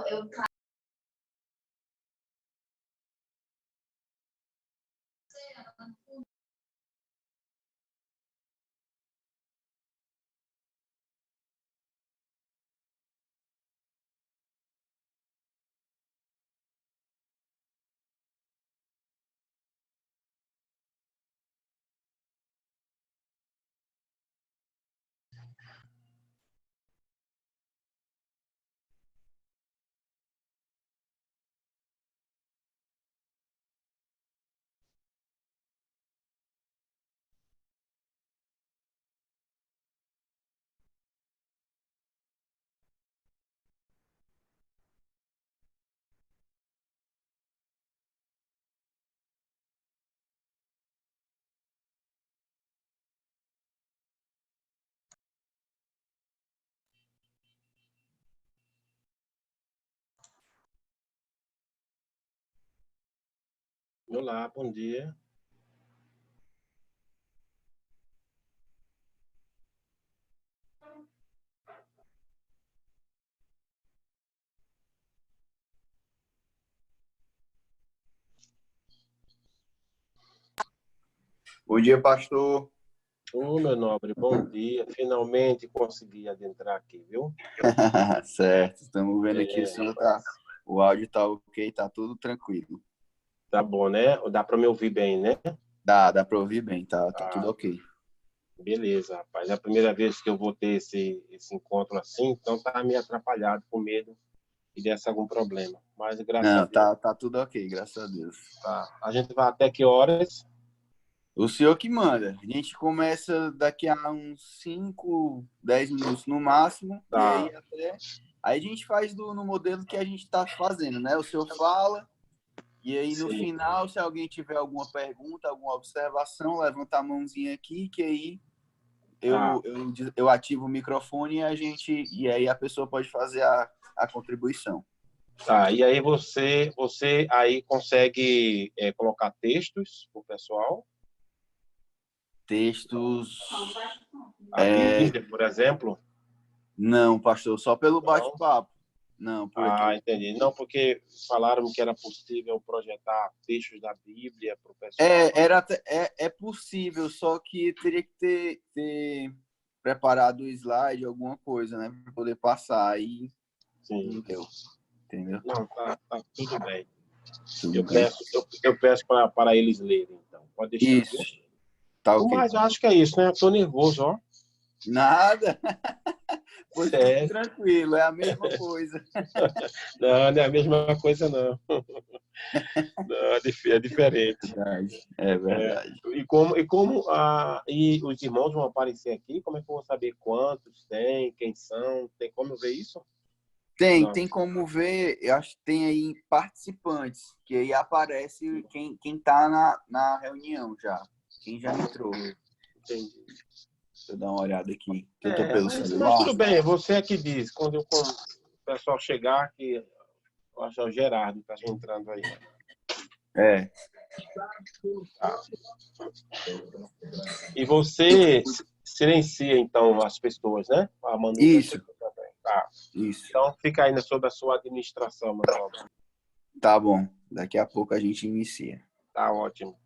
Eu Olá, bom dia. Bom dia, pastor. Ô, meu nobre, bom dia. Finalmente consegui adentrar aqui, viu? Certo, estamos vendo aqui É, o áudio tá ok, tá tudo tranquilo. tá bom, né? Dá para me ouvir bem, né? Dá para ouvir bem, tá tudo Ah, ok. beleza, rapaz. É a primeira vez que eu vou ter esse encontro assim, então tá meio atrapalhado, com medo que desse algum problema. Mas graças a Não, Deus, tá tudo ok, graças a Deus. tá. A gente vai até que horas? O senhor que manda. A gente começa daqui a uns 5, 10 minutos no máximo, e Tá, aí a gente faz no modelo que a gente está fazendo, né? O senhor fala, e aí no sim. final, se alguém tiver alguma pergunta, alguma observação, levanta a mãozinha aqui, que aí Tá. eu ativo o microfone e aí a pessoa pode fazer a contribuição. Tá, e aí você aí consegue colocar textos pro pessoal? Textos. A Bíblia, por exemplo? Não, pastor, só pelo Não? bate-papo. Não, por Ah, aqui. entendi. Não, porque falaram que era possível projetar textos da Bíblia para o pessoal. É possível, só que teria que ter preparado o slide, alguma coisa, né? Para poder passar. Aí Sim. não deu. Entendeu? Não, tá tudo bem. Tudo Eu bem. peço, eu peço para eles lerem, então. Pode deixar, viu? Isso. Tá ok. Mas eu acho que é isso, né? Eu tô nervoso, ó. Nada. Pois fique Sério. tranquilo, é a mesma coisa. Não, não é a mesma coisa, não. Não, é diferente. Verdade. É É, verdade. e os irmãos vão aparecer aqui? Como é que eu vou saber quantos tem, quem são? Tem como eu ver isso? Não. Tem como ver, eu acho que tem aí participantes, que aí aparece quem tá na reunião já, quem já entrou. Entendi. Deixa eu dar uma olhada aqui, que eu tô pelo Mas celular. tudo bem, você é que diz. Quando o pessoal chegar, que eu acho que é o Gerardo que está entrando aí. É, Tá. E você silencia, então, as pessoas, né? A Manu deve ter isso, também. Tá. isso. Então, fica ainda sob a sua administração, meu nobre. Tá bom, daqui a pouco a gente inicia. Tá ótimo.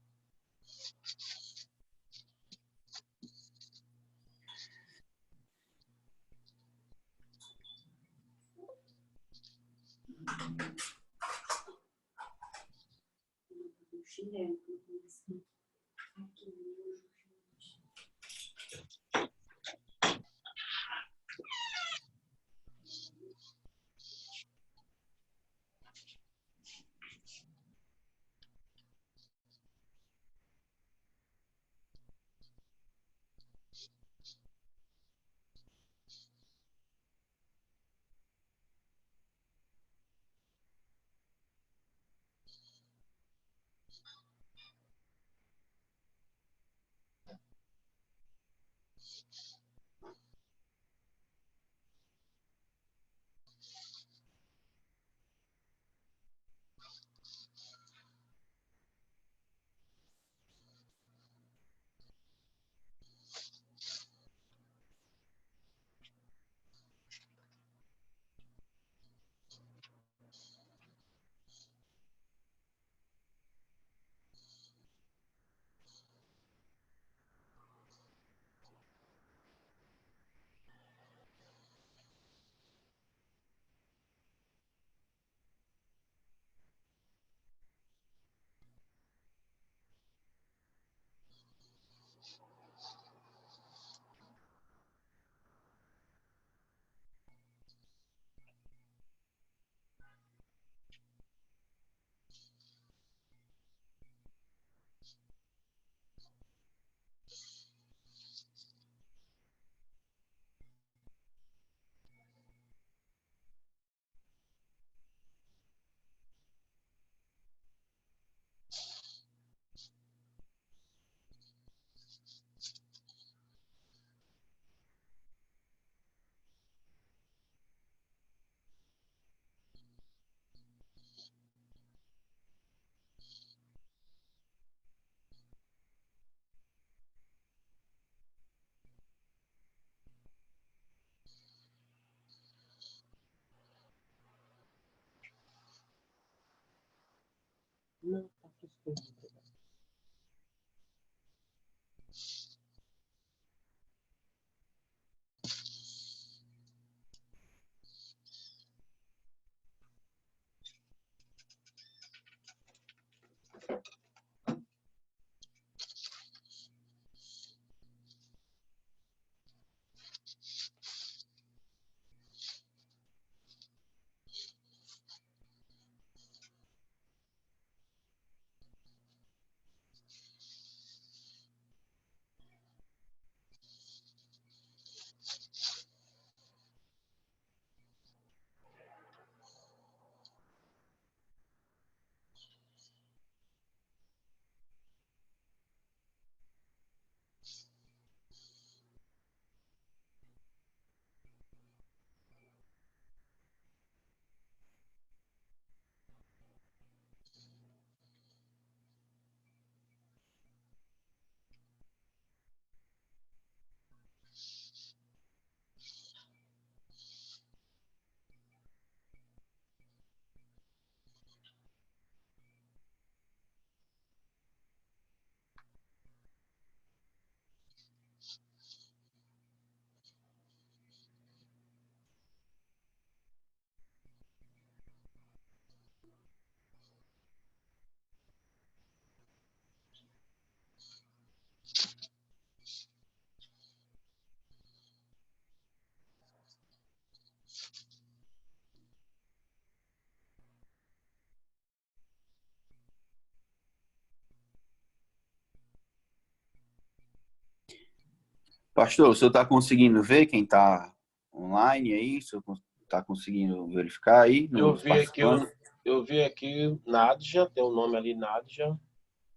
Pastor, o senhor está conseguindo ver quem está online aí? O senhor está conseguindo verificar aí Eu nos vi aqui, participantes? eu vi aqui Nadja, tem o nome ali, Nadja.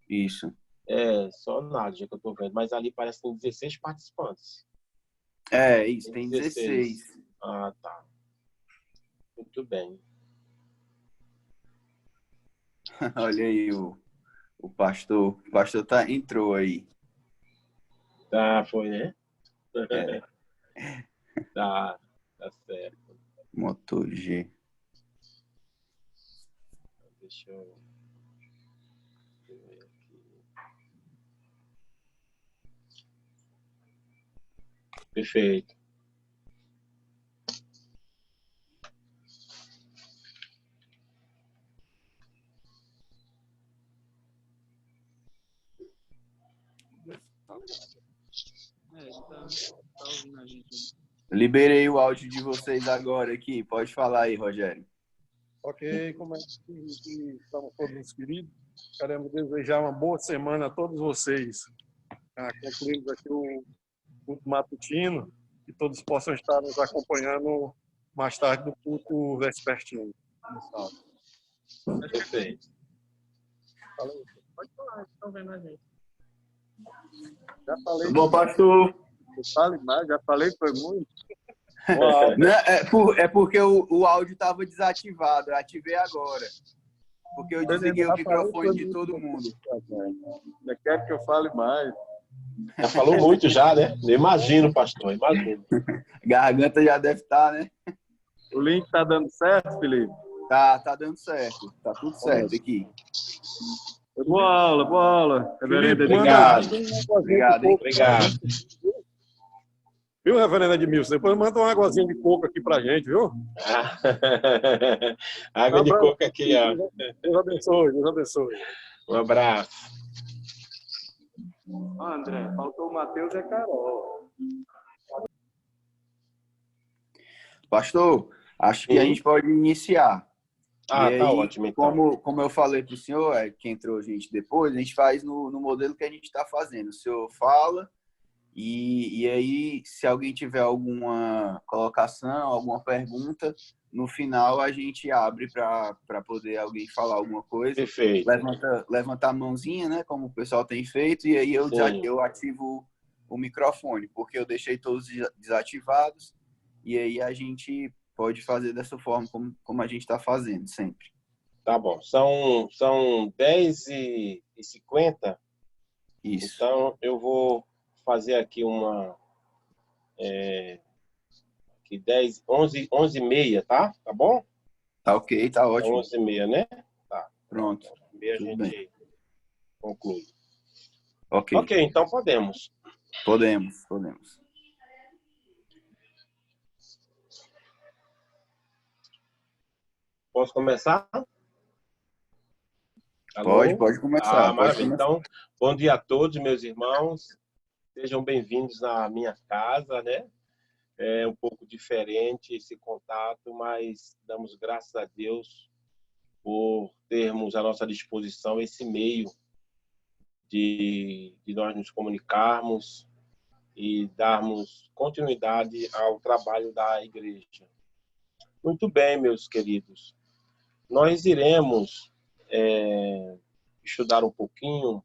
Isso. É, só Nadja que eu tô vendo, mas ali parece que tem 16 participantes. É, isso, tem 16. Ah, tá. Muito bem. Olha aí o pastor. O pastor entrou aí. Tá, foi, né? É, Tá, tá certo. Moto G. Deixa eu ver aqui. Perfeito. Liberei o áudio de vocês agora aqui. Pode falar aí, Rogério. Ok, como é que estamos todos queridos? Queremos desejar uma boa semana a todos vocês. Concluímos aqui o culto matutino e todos possam estar nos acompanhando mais tarde no culto vespertino. Perfeito. Pode falar, estão vendo a gente. Já falei. Bom, pastor. Fale mais, já falei que foi muito. Não, é porque o áudio estava desativado. Eu ativei agora. Porque eu desliguei o microfone de todo mundo. Ainda quer que eu fale mais. Já falou muito já, né? Eu imagino, pastor, imagino. Garganta já deve estar, né? O link tá dando certo, Felipe? Tá dando certo. Tá tudo certo aqui. Boa aula, boa aula. Felipe, obrigado. Obrigado, hein? Obrigado. Viu, reverendo Edmilson? Depois manda uma águazinha de coco aqui pra gente, viu? Água de coco aqui, ó. Deus abençoe, Deus abençoe. Um abraço. André, faltou o Matheus e a Carol. Pastor, acho que a gente pode iniciar. Ah, e tá aí, ótimo, então. como eu falei para o senhor, que entrou gente depois, a gente faz no modelo que a gente está fazendo. O senhor fala e aí, se alguém tiver alguma colocação, alguma pergunta, no final a gente abre para poder alguém falar alguma coisa. Perfeito. Levanta a mãozinha, né, como o pessoal tem feito, e aí eu ativo o microfone, porque eu deixei todos desativados, e aí a gente pode fazer dessa forma como a gente está fazendo sempre. Tá bom. São 10h50. Isso. Então, eu vou fazer aqui aqui 11h30, tá? Tá bom? Tá ok, tá ótimo. 11h30, né? Tá. Pronto. Tudo bem. conclui. Ok. Ok, então podemos. Podemos. Posso começar? Alô? Pode começar. Pode Maravilha. começar. Então, bom dia a todos, meus irmãos. Sejam bem-vindos na minha casa, né? É um pouco diferente esse contato, mas damos graças a Deus por termos à nossa disposição esse meio de nós nos comunicarmos e darmos continuidade ao trabalho da igreja. Muito bem, meus queridos. Nós iremos estudar um pouquinho,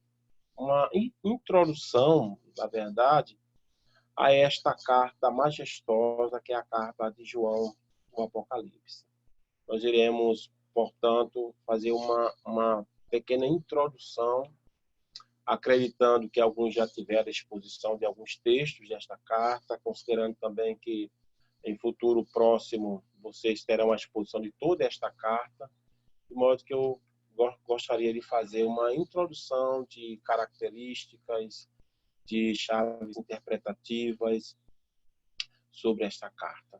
uma introdução, na verdade, a esta carta majestosa que é a carta de João, o Apocalipse. Nós iremos, portanto, fazer uma pequena introdução, acreditando que alguns já tiveram a exposição de alguns textos desta carta, considerando também que em futuro próximo vocês terão a exposição de toda esta carta, de modo que eu gostaria de fazer uma introdução de características, de chaves interpretativas sobre esta carta.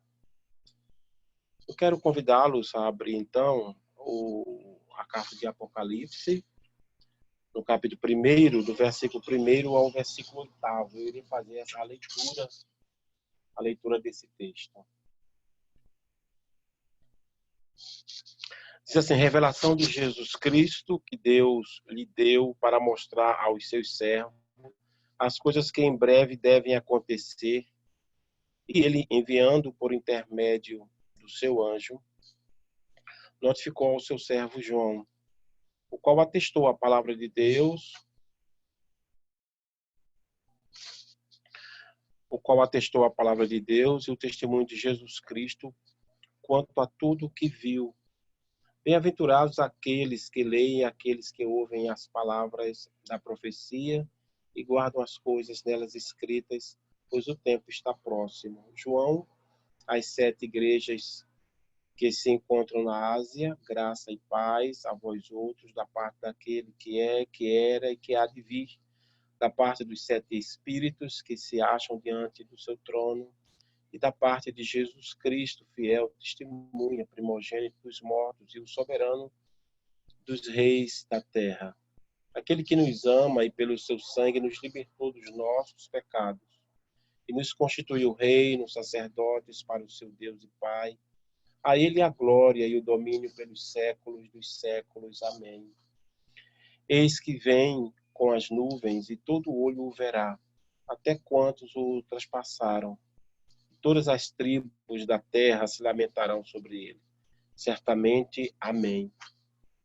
Eu quero convidá-los a abrir, então, a carta de Apocalipse, no capítulo 1, do versículo 1 ao versículo 8. Eu irei fazer a leitura desse texto. Diz assim: revelação de Jesus Cristo, que Deus lhe deu para mostrar aos seus servos as coisas que em breve devem acontecer, e ele, enviando por intermédio do seu anjo, notificou ao seu servo João, o qual atestou a palavra de Deus, e o testemunho de Jesus Cristo quanto a tudo o que viu. Bem-aventurados aqueles que leem, aqueles que ouvem as palavras da profecia e guardam as coisas nelas escritas, pois o tempo está próximo. João, às 7 igrejas que se encontram na Ásia, graça e paz a vós outros, da parte daquele que é, que era e que há de vir, da parte dos 7 Espíritos que se acham diante do seu trono, e da parte de Jesus Cristo, fiel testemunha, primogênito dos mortos e o soberano dos reis da terra. Aquele que nos ama e pelo seu sangue nos libertou dos nossos pecados e nos constituiu reino, sacerdotes para o seu Deus e Pai. A ele a glória e o domínio pelos séculos dos séculos. Amém. Eis que vem com as nuvens e todo olho o verá, até quantos o traspassaram. Todas as tribos da terra se lamentarão sobre ele. Certamente, amém.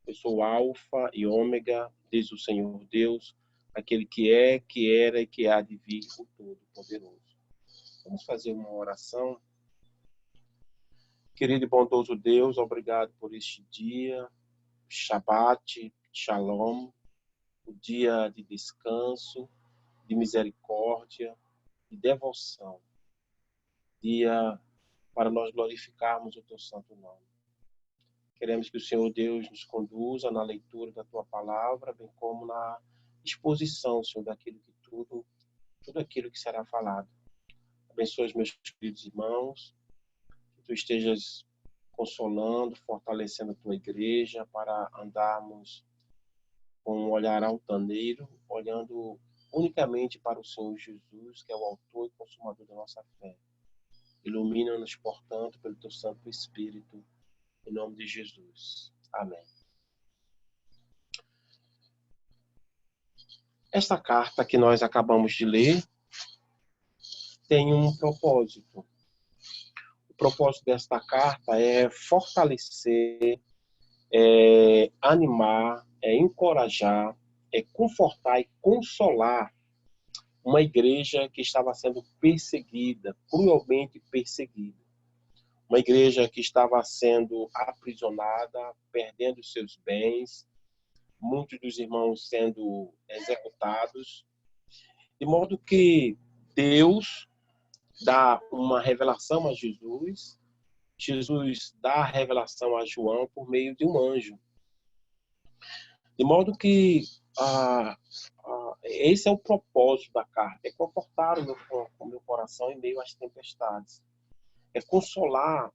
Eu sou Alfa e Ômega, diz o Senhor Deus, aquele que é, que era e que há de vir, o Todo-Poderoso. Vamos fazer uma oração. Querido e bondoso Deus, obrigado por este dia, Shabat, Shalom, o dia de descanso, de misericórdia, de devoção. Dia para nós glorificarmos o teu santo nome. Queremos que o Senhor Deus nos conduza na leitura da tua palavra, bem como na exposição, Senhor, daquilo que tudo aquilo que será falado. Abençoa os meus queridos irmãos, que tu estejas consolando, fortalecendo a tua igreja para andarmos com um olhar altaneiro, olhando unicamente para o Senhor Jesus, que é o autor e consumador da nossa fé. Ilumina-nos, portanto, pelo teu Santo Espírito, em nome de Jesus. Amém. Esta carta que nós acabamos de ler tem um propósito. O propósito desta carta é fortalecer, animar, encorajar, confortar e consolar uma igreja que estava sendo perseguida, cruelmente perseguida. Uma igreja que estava sendo aprisionada, perdendo seus bens, muitos dos irmãos sendo executados, de modo que Deus dá uma revelação a Jesus, Jesus dá a revelação a João por meio de um anjo. De modo que esse é o propósito da carta, é confortar o meu coração em meio às tempestades, é consolar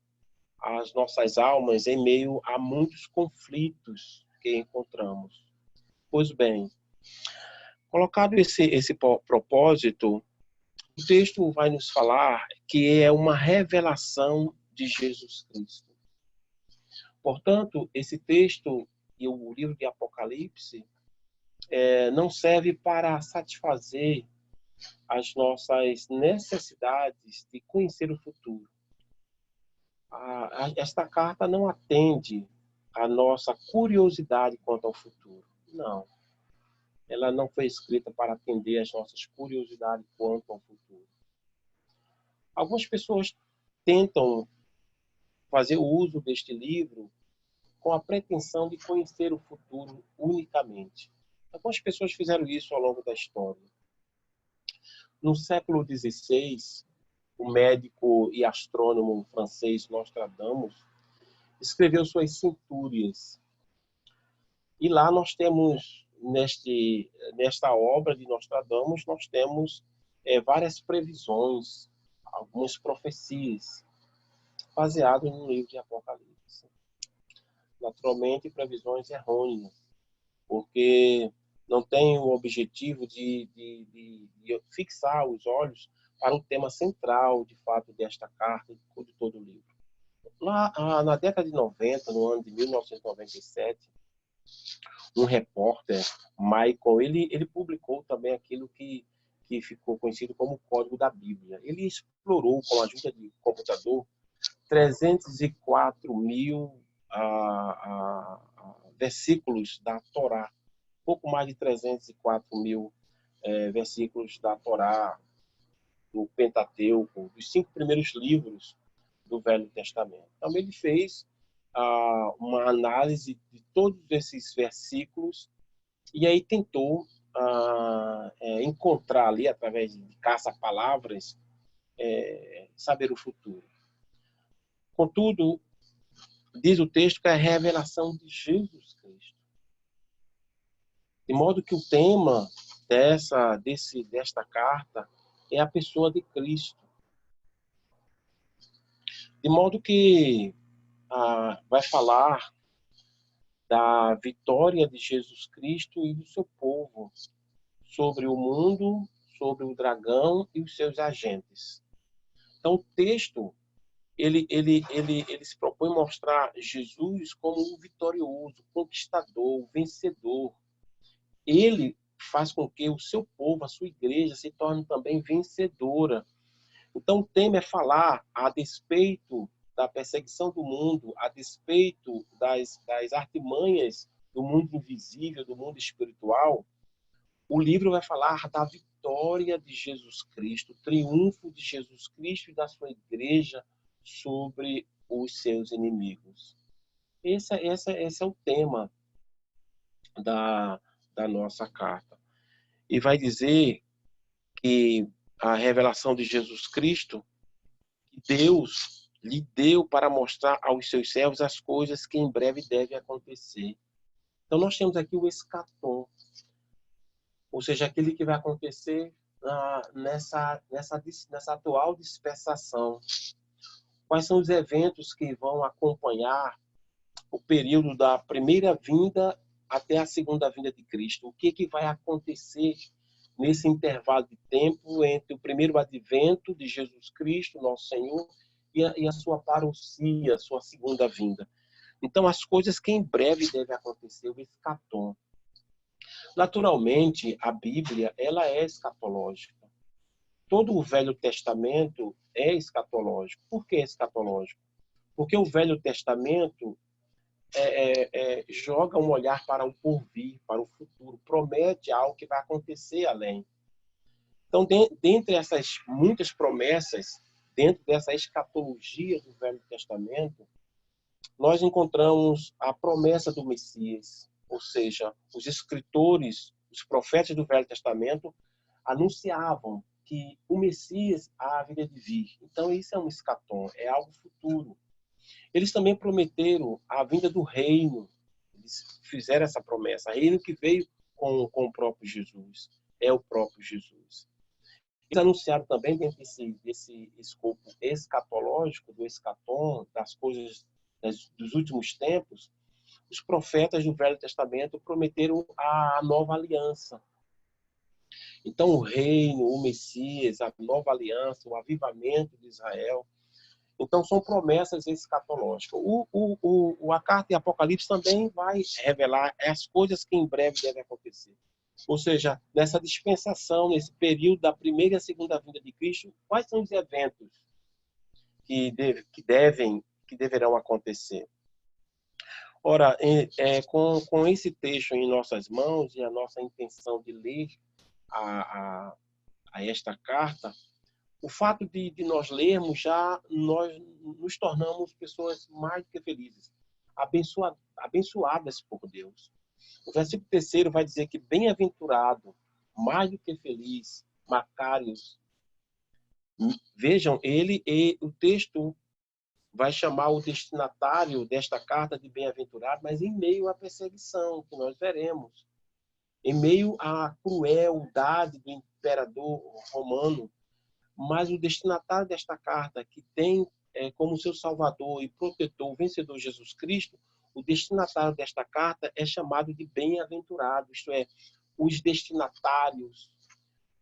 as nossas almas em meio a muitos conflitos que encontramos. Pois bem, colocado esse propósito, o texto vai nos falar que é uma revelação de Jesus Cristo. Portanto, esse texto e o livro de Apocalipse não serve para satisfazer as nossas necessidades de conhecer o futuro. Esta carta não atende à nossa curiosidade quanto ao futuro. Não. Ela não foi escrita para atender às nossas curiosidades quanto ao futuro. Algumas pessoas tentam fazer o uso deste livro com a pretensão de conhecer o futuro unicamente. Algumas pessoas fizeram isso ao longo da história. No século XVI, o médico e astrônomo francês Nostradamus escreveu suas Centúrias. E lá nós temos, nesta obra de Nostradamus, nós temos várias previsões, algumas profecias, baseadas no livro de Apocalipse. Naturalmente, previsões errôneas, porque não tem o objetivo de fixar os olhos para o tema central, de fato, desta carta e de todo o livro. Lá, na década de 90, no ano de 1997, um repórter, Michael, ele publicou também aquilo que ficou conhecido como o Código da Bíblia. Ele explorou, com a ajuda de computador, 304 mil versículos da Torá, pouco mais de 304 mil versículos da Torá, do Pentateuco, dos 5 primeiros livros do Velho Testamento. Então, ele fez uma análise de todos esses versículos e aí tentou encontrar ali, através de caça-palavras, saber o futuro. Contudo, diz o texto que é a revelação de Jesus Cristo. De modo que o tema desta carta é a pessoa de Cristo. De modo que vai falar da vitória de Jesus Cristo e do seu povo sobre o mundo, sobre o dragão e os seus agentes. Então, o texto ele se propõe mostrar Jesus como um vitorioso, conquistador, vencedor. Ele faz com que o seu povo, a sua igreja, se torne também vencedora. Então, o tema é falar a despeito da perseguição do mundo, a despeito das artimanhas do mundo invisível, do mundo espiritual. O livro vai falar da vitória de Jesus Cristo, o triunfo de Jesus Cristo e da sua igreja sobre os seus inimigos. Esse é o tema da nossa carta. E vai dizer que a revelação de Jesus Cristo, que Deus lhe deu para mostrar aos seus servos as coisas que em breve devem acontecer. Então, nós temos aqui o escatom, ou seja, aquele que vai acontecer nessa atual dispensação. Quais são os eventos que vão acompanhar o período da primeira vinda até a segunda vinda de Cristo? O que vai acontecer nesse intervalo de tempo entre o primeiro advento de Jesus Cristo, nosso Senhor, e a sua parousia, a sua segunda vinda? Então, as coisas que em breve devem acontecer, o escatom. Naturalmente, a Bíblia ela é escatológica. Todo o Velho Testamento é escatológico. Por que escatológico? Porque o Velho Testamento joga um olhar para o porvir, para o futuro, promete algo que vai acontecer além. Então, dentre essas muitas promessas, dentro dessa escatologia do Velho Testamento, nós encontramos a promessa do Messias, ou seja, os escritores, os profetas do Velho Testamento anunciavam que o Messias haveria de vir. Então, isso é um escatom, é algo futuro. Eles também prometeram a vinda do reino. Eles fizeram essa promessa. Reino que veio com o próprio Jesus. É o próprio Jesus. Eles anunciaram também, dentro desse escopo escatológico, do escatom, das coisas dos últimos tempos, os profetas do Velho Testamento prometeram a nova aliança. Então, o reino, o Messias, a nova aliança, o avivamento de Israel. Então, são promessas escatológicas. A carta de Apocalipse também vai revelar as coisas que em breve devem acontecer. Ou seja, nessa dispensação, nesse período da primeira e a segunda vinda de Cristo, quais são os eventos que deverão acontecer? Ora, com esse texto em nossas mãos e a nossa intenção de ler a esta carta, o fato de nós lermos, já nós nos tornamos pessoas mais do que felizes, abençoadas por Deus. O versículo 3º vai dizer que bem-aventurado, mais do que feliz, Macários. Vejam, o texto vai chamar o destinatário desta carta de bem-aventurado, mas em meio à perseguição que nós veremos, em meio à crueldade do imperador romano. Mas o destinatário desta carta, que tem como seu salvador e protetor o vencedor Jesus Cristo, o destinatário desta carta é chamado de bem-aventurado, isto é, os destinatários,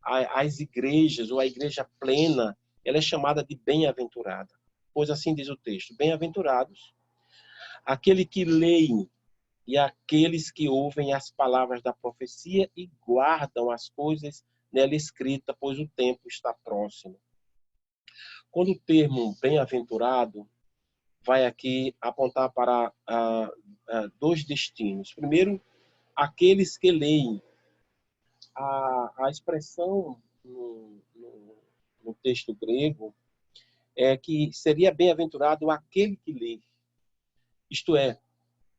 as igrejas, ou a igreja plena, ela é chamada de bem-aventurada. Pois assim diz o texto: bem-aventurados aquele que leem e aqueles que ouvem as palavras da profecia e guardam as coisas nela escritas, pois o tempo está próximo. Quando o termo bem-aventurado vai aqui apontar para dois destinos. Primeiro, aqueles que leem. A expressão no texto grego é que seria bem-aventurado aquele que lê. Isto é,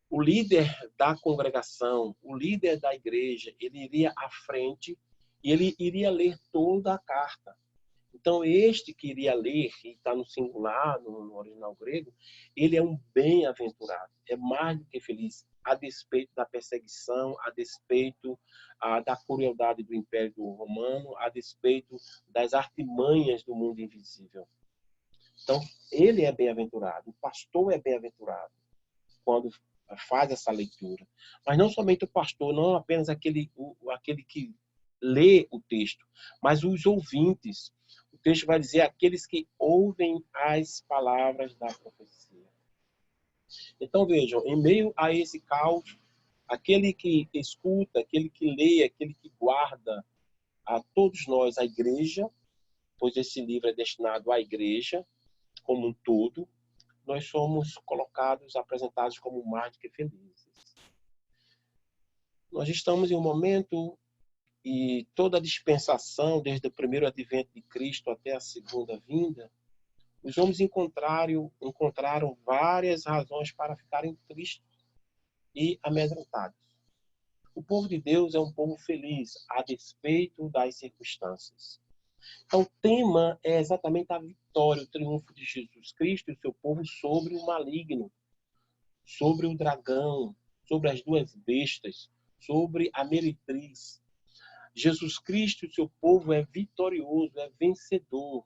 o líder da congregação, o líder da igreja, ele iria à frente e ele iria ler toda a carta. Então, este que iria ler, que está no singular, no original grego, ele é um bem-aventurado, é mais do que feliz, a despeito da perseguição, a despeito da crueldade do Império Romano, a despeito das artimanhas do mundo invisível. Então, ele é bem-aventurado, o pastor é bem-aventurado quando faz essa leitura. Mas não somente o pastor, não apenas aquele que lê o texto, mas os ouvintes. O texto vai dizer aqueles que ouvem as palavras da profecia. Então vejam, em meio a esse caos, aquele que escuta, aquele que lê, aquele que guarda, a todos nós, a igreja, pois esse livro é destinado à igreja como um todo, nós somos colocados, apresentados como mais do que felizes. Nós estamos em um momento e toda a dispensação, desde o primeiro advento de Cristo até a segunda vinda, os homens encontraram várias razões para ficarem tristes e amedrontados. O povo de Deus é um povo feliz, a despeito das circunstâncias. Então, o tema é exatamente a vitória, o triunfo de Jesus Cristo e o seu povo sobre o maligno, sobre o dragão, sobre as duas bestas, sobre a meretriz. Jesus Cristo e o seu povo é vitorioso, é vencedor,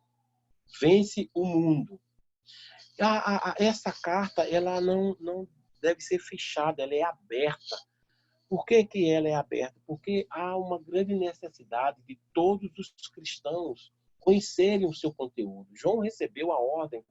vence o mundo. Essa carta ela não deve ser fechada, ela é aberta. Por que ela é aberta? Porque há uma grande necessidade de todos os cristãos conhecerem o seu conteúdo. João recebeu a ordem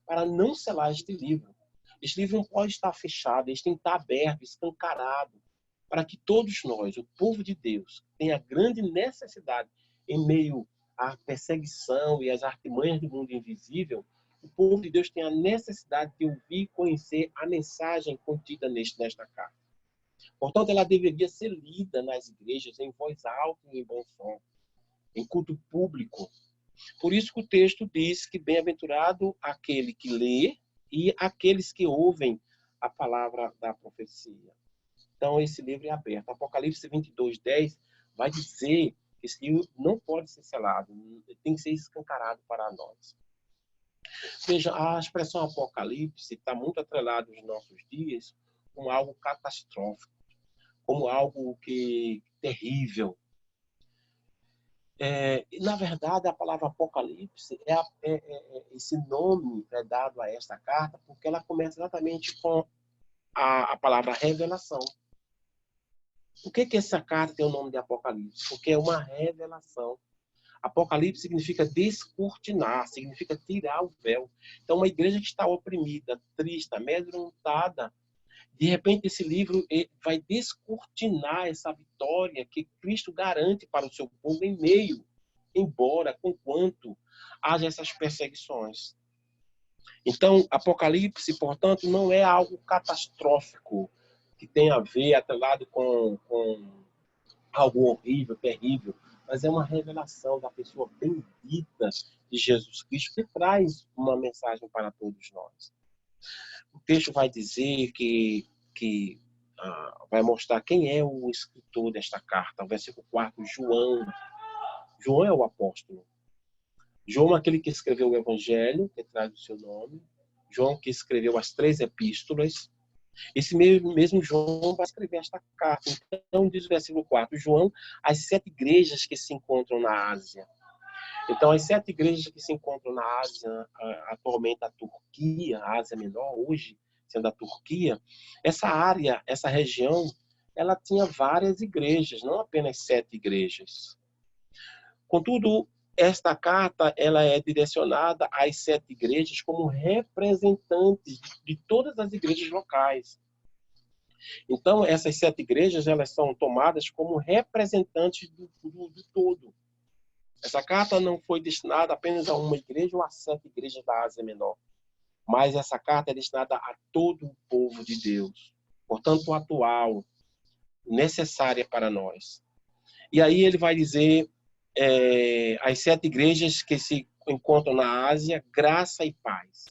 para não selar este livro. Este livro não pode estar fechado, ele tem que estar aberto, escancarado, para que todos nós, o povo de Deus, tenha grande necessidade em meio à perseguição e às artimanhas do mundo invisível, o povo de Deus tem a necessidade de ouvir e conhecer a mensagem contida nesta carta. Portanto, ela deveria ser lida nas igrejas em voz alta e em bom som, em culto público. Por isso que o texto diz que bem-aventurado aquele que lê e aqueles que ouvem a palavra da profecia. Então, esse livro é aberto. Apocalipse 22:10 vai dizer que esse livro não pode ser selado, tem que ser escancarado para nós. Veja, a expressão Apocalipse está muito atrelada nos nossos dias com algo catastrófico, como algo que terrível. Na verdade, a palavra Apocalipse esse nome é dado a esta carta porque ela começa exatamente com a palavra revelação. Por que essa carta tem o nome de Apocalipse? Porque é uma revelação. Apocalipse significa descortinar, significa tirar o véu. Então, uma igreja que está oprimida, triste, amedrontada, de repente esse livro vai descortinar essa vitória que Cristo garante para o seu povo em meio, embora, conquanto haja essas perseguições. Então, Apocalipse, portanto, não é algo catastrófico, que tem a ver atrelado com algo horrível, terrível, mas é uma revelação da pessoa bendita de Jesus Cristo que traz uma mensagem para todos nós. O texto vai dizer que vai mostrar quem é o escritor desta carta. O versículo 4, João. João é o apóstolo. João é aquele que escreveu o Evangelho, que traz o seu nome. João que escreveu as 3 epístolas. Esse mesmo João vai escrever esta carta. Então, diz o versículo 4, João, as 7 igrejas que se encontram na Ásia. Então, as 7 igrejas que se encontram na Ásia, atualmente a Turquia, a Ásia Menor, hoje sendo a Turquia, essa área, essa região, ela tinha várias igrejas, não apenas 7 igrejas. Contudo, esta carta ela é direcionada às 7 igrejas como representantes de todas as igrejas locais. Então, essas 7 igrejas elas são tomadas como representantes do todo. Essa carta não foi destinada apenas a uma igreja ou a 7 igrejas da Ásia Menor, mas essa carta é destinada a todo o povo de Deus, portanto, atual, necessária para nós. E aí ele vai dizer as 7 igrejas que se encontram na Ásia, graça e paz.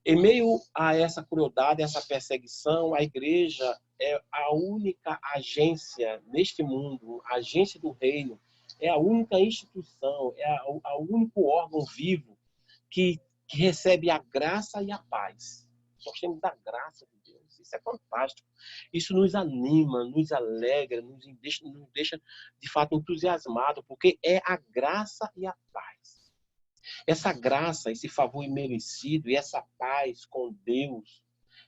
Em meio a essa crueldade, essa perseguição, a igreja é a única agência neste mundo, a agência do reino, é a única instituição, é o único órgão vivo que recebe a graça e a paz. Nós temos a graça de Deus. Isso é fantástico. Isso nos anima, nos alegra, nos deixa de fato entusiasmado, porque é a graça e a paz. Essa graça, esse favor imerecido e essa paz com Deus,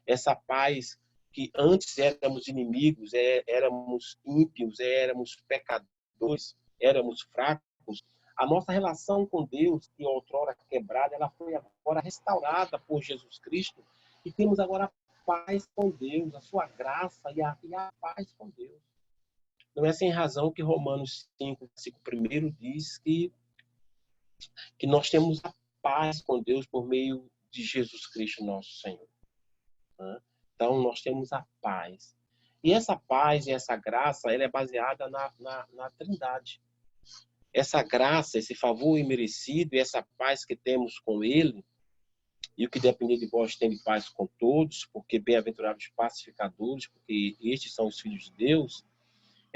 essa paz que antes éramos inimigos, éramos ímpios, éramos pecadores, éramos fracos, a nossa relação com Deus, que outrora quebrada, ela foi agora restaurada por Jesus Cristo e temos agora a paz com Deus, a sua graça e a paz com Deus. Não é sem razão que Romanos 5, versículo 1 diz que nós temos a paz com Deus por meio de Jesus Cristo, nosso Senhor. Então, nós temos a paz. E essa paz e essa graça, ela é baseada na Trindade. Essa graça, esse favor imerecido e essa paz que temos com Ele, e o que depender de vós tem de paz com todos, porque bem-aventurados os pacificadores, porque estes são os filhos de Deus.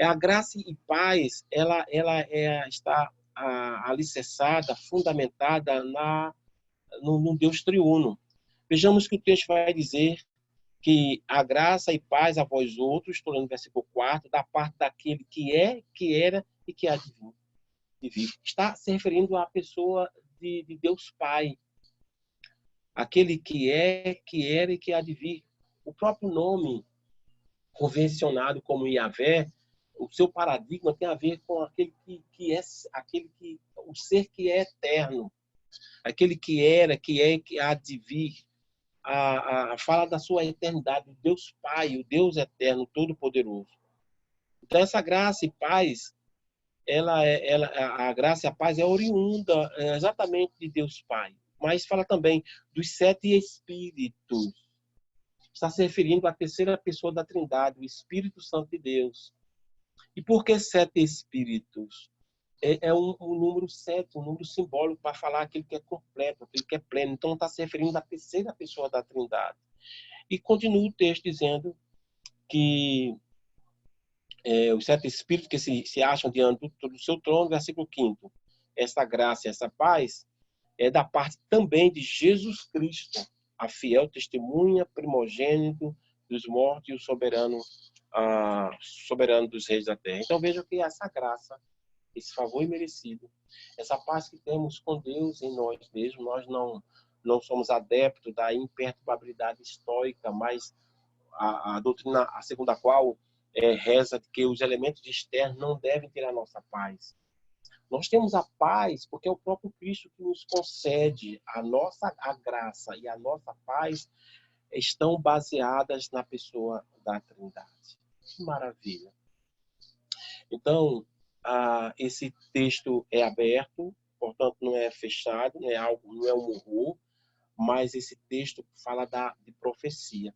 A graça e paz, ela está alicerçada, fundamentada no Deus triuno. Vejamos que o texto vai dizer que a graça e paz a vós outros, estou lendo o versículo 4, da parte daquele que é, que era e que há de vir. Está se referindo à pessoa de Deus Pai. Aquele que é, que era e que há de vir. O próprio nome convencionado como Yahvé, o seu paradigma tem a ver com aquele que é, o ser que é eterno, aquele que era, que é e que há de vir. Fala da sua eternidade, o Deus Pai, o Deus eterno, todo-poderoso. Então, essa graça e paz, a graça e a paz é oriunda exatamente de Deus Pai. Mas fala também dos 7 espíritos. Está se referindo à terceira pessoa da Trindade, o Espírito Santo de Deus. E por que 7 espíritos? É um número 7, um número simbólico para falar aquilo que é completo, aquilo que é pleno. Então, está se referindo à terceira pessoa da Trindade. E continua o texto dizendo que os 7 espíritos que se acham diante do seu trono, versículo 5º. Essa graça, essa paz é da parte também de Jesus Cristo, a fiel testemunha, primogênito dos mortos e o soberano soberano dos reis da terra. Então veja que essa graça, esse favor imerecido, essa paz que temos com Deus em nós mesmos, nós não somos adeptos da imperturbabilidade estoica, mas a doutrina segundo a qual reza que os elementos externos não devem ter a nossa paz. Nós temos a paz porque é o próprio Cristo que nos concede a graça e a nossa paz estão baseadas na pessoa da Trindade. Que maravilha! Então, esse texto é aberto, portanto não é fechado, não é um horror, mas esse texto fala de profecia.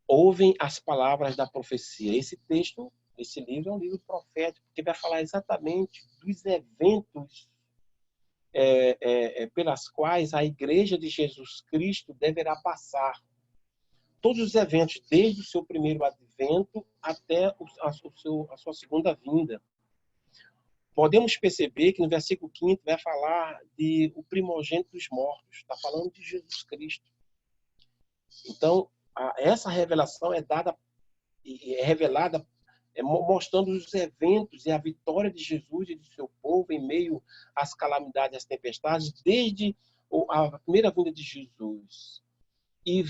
Ouvem as palavras da profecia. Esse livro é um livro profético, que vai falar exatamente dos eventos pelas quais a Igreja de Jesus Cristo deverá passar. Todos os eventos, desde o seu primeiro advento até a sua segunda vinda. Podemos perceber que no versículo 5 vai falar de o primogênito dos mortos. Está falando de Jesus Cristo. Então, essa revelação é revelada mostrando os eventos e a vitória de Jesus e do seu povo em meio às calamidades e às tempestades, desde a primeira vinda de Jesus. E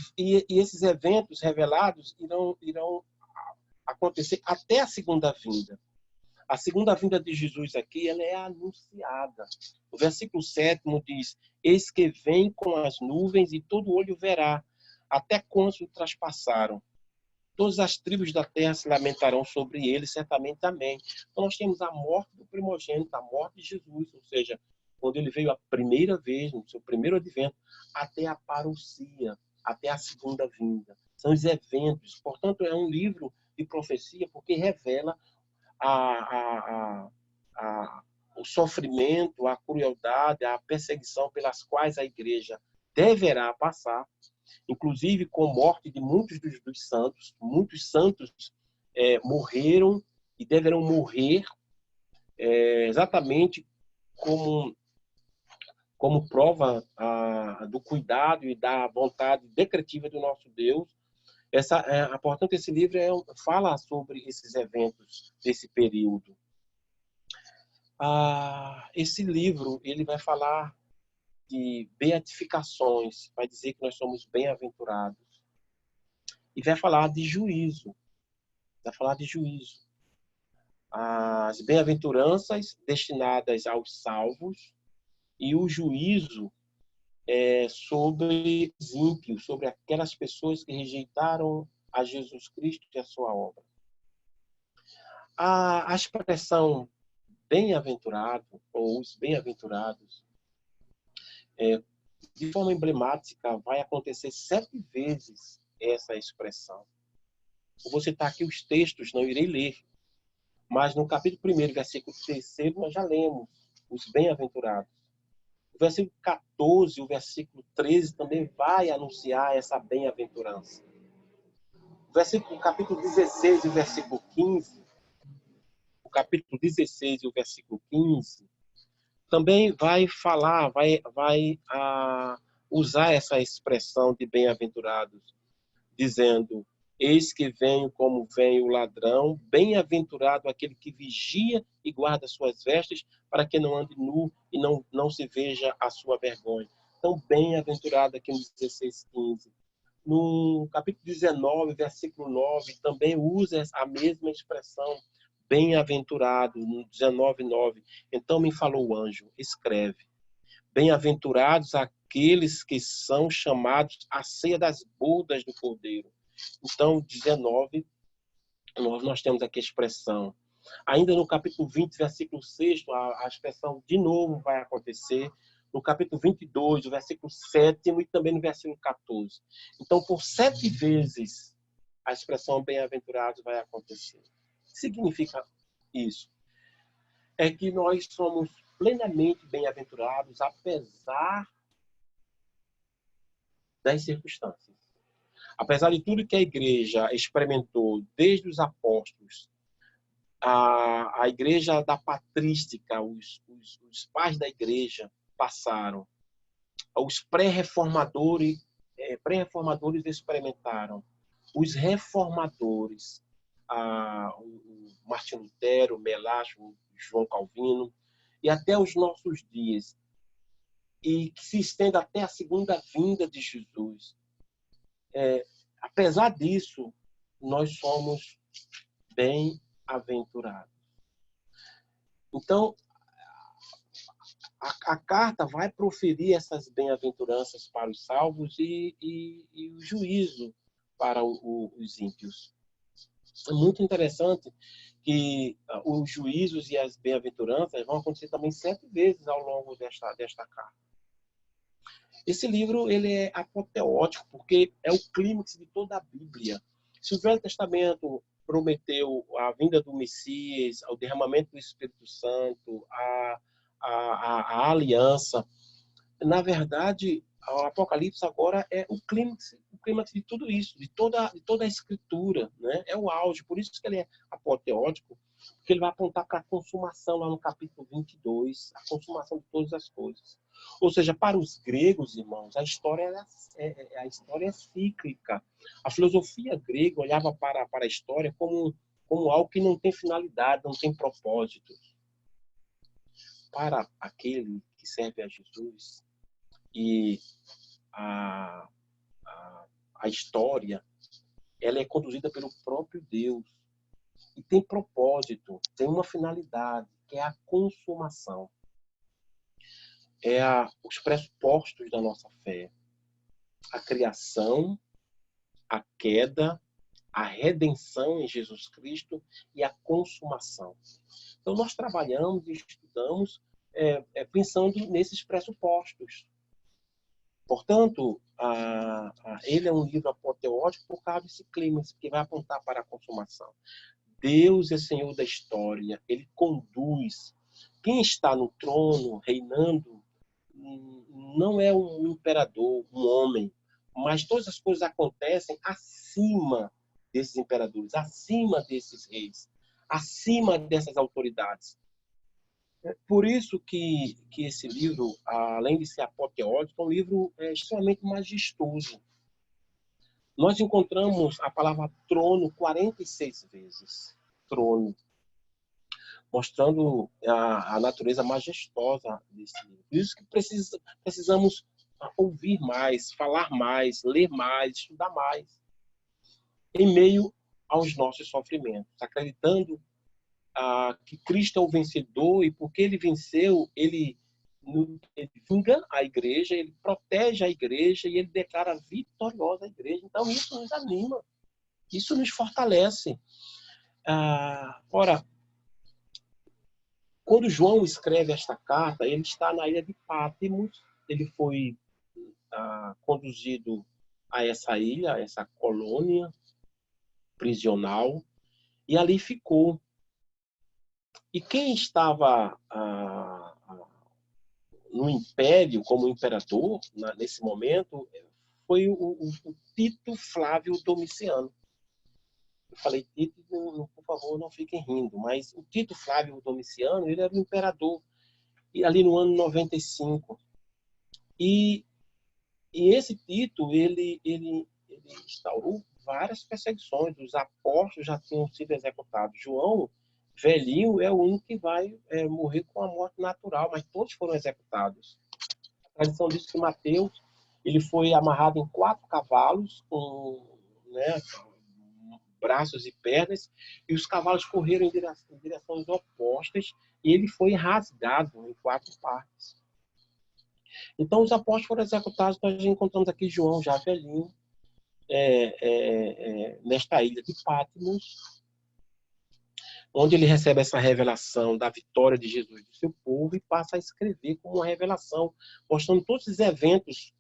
esses eventos revelados irão acontecer até a segunda vinda. A segunda vinda de Jesus aqui, ela é anunciada. O versículo 7 diz: eis que vem com as nuvens e todo olho verá, até quantos o traspassaram. Todas as tribos da terra se lamentarão sobre ele, certamente amém. Então nós temos a morte do primogênito, a morte de Jesus, ou seja, quando ele veio a primeira vez, no seu primeiro advento, até a parousia, até a segunda vinda. São os eventos. Portanto, é um livro de profecia porque revela o sofrimento, a crueldade, a perseguição pelas quais a igreja deverá passar, inclusive com a morte de muitos dos santos. Muitos santos morreram e deverão morrer exatamente como prova do cuidado e da vontade decretiva do nosso Deus. Portanto, esse livro fala sobre esses eventos desse período. Esse livro ele vai falar de beatificações, vai dizer que nós somos bem-aventurados. E vai falar de juízo. Vai falar de juízo. As bem-aventuranças destinadas aos salvos e o juízo sobre os ímpios, sobre aquelas pessoas que rejeitaram a Jesus Cristo e a sua obra. A expressão bem-aventurado, ou os bem-aventurados, de forma emblemática, vai acontecer 7 vezes essa expressão. Eu vou citar aqui os textos, não irei ler, mas no capítulo 1, versículo 3, nós já lemos os bem-aventurados. O versículo 14 e o versículo 13 também vai anunciar essa bem-aventurança. O capítulo 16 e o versículo 15, o capítulo 16 e o versículo 15, também vai falar, vai usar essa expressão de bem-aventurados, dizendo: eis que venho como vem o ladrão, bem-aventurado aquele que vigia e guarda suas vestes, para que não ande nu e não se veja a sua vergonha. Então, bem-aventurado aqui no 16:15. No capítulo 19, versículo 9, também usa a mesma expressão, bem-aventurado, no 19:9. Então me falou o anjo, escreve: bem-aventurados aqueles que são chamados à ceia das bodas do Cordeiro. Então, 19, nós temos aqui a expressão. Ainda no capítulo 20, versículo 6, a expressão de novo vai acontecer. No capítulo 22, o versículo 7 e também no versículo 14. Então, por 7 vezes, a expressão bem-aventurados vai acontecer. O que significa isso? É que nós somos plenamente bem-aventurados, apesar das circunstâncias. Apesar de tudo que a igreja experimentou, desde os apóstolos, a igreja da patrística, os pais da igreja passaram, os pré-reformadores experimentaram, os reformadores, o Martinho Lutero, Melasma, João Calvino, e até os nossos dias, e que se estenda até a segunda vinda de Jesus. Apesar disso, nós somos bem-aventurados. Então, a carta vai proferir essas bem-aventuranças para os salvos e o juízo para os ímpios. É muito interessante que os juízos e as bem-aventuranças vão acontecer também 7 vezes ao longo desta carta. Esse livro ele é apoteótico, porque é o clímax de toda a Bíblia. Se o Velho Testamento prometeu a vinda do Messias, o derramamento do Espírito Santo, a aliança, na verdade, o Apocalipse agora é o clímax de tudo isso, de toda a Escritura, né? É o auge, por isso que ele é apoteótico, porque ele vai apontar para a consumação lá no capítulo 22, a consumação de todas as coisas. Ou seja, para os gregos, irmãos, a história é cíclica. A filosofia grega olhava para a história como algo que não tem finalidade, não tem propósito. Para aquele que serve a Jesus, e a história, ela é conduzida pelo próprio Deus e tem propósito, tem uma finalidade, que é a consumação. Os pressupostos da nossa fé. A criação, a queda, a redenção em Jesus Cristo e a consumação. Então, nós trabalhamos e estudamos pensando nesses pressupostos. Portanto, ele é um livro apoteótico por causa desse clima que vai apontar para a consumação. Deus é Senhor da história, Ele conduz. Quem está no trono, reinando, não é um imperador, um homem, mas todas as coisas acontecem acima desses imperadores, acima desses reis, acima dessas autoridades. Por isso que esse livro, além de ser apoteótico, é um livro extremamente majestoso. Nós encontramos a palavra trono 46 vezes. Trono. Mostrando a natureza majestosa desse livro. Por isso que precisamos ouvir mais, falar mais, ler mais, estudar mais. Em meio aos nossos sofrimentos. Acreditando que Cristo é o vencedor, e porque ele venceu, ele vinga a igreja, ele protege a igreja e ele declara vitoriosa a igreja. Então isso nos anima, isso nos fortalece. Ora, quando João escreve esta carta, ele está na ilha de Patmos, ele foi conduzido a essa ilha, a essa colônia prisional, e ali ficou. E quem estava no império, como imperador, nesse momento, foi o Tito Flávio Domiciano. Eu falei Tito, por favor, não fiquem rindo, mas o Tito Flávio Domiciano, ele era o imperador, e ali no ano 95. E esse Tito, ele instaurou várias perseguições, os apóstolos já tinham sido executados. João, velhinho, é o único que vai morrer com a morte natural, mas todos foram executados. A tradição diz que Mateus, ele foi amarrado em 4 cavalos, com braços e pernas, e os cavalos correram em direções opostas, e ele foi rasgado em 4 partes. Então, os apóstolos foram executados. Nós encontramos aqui João, já velhinho, nesta ilha de Patmos, onde ele recebe essa revelação da vitória de Jesus do seu povo e passa a escrever como uma revelação, mostrando todos os eventos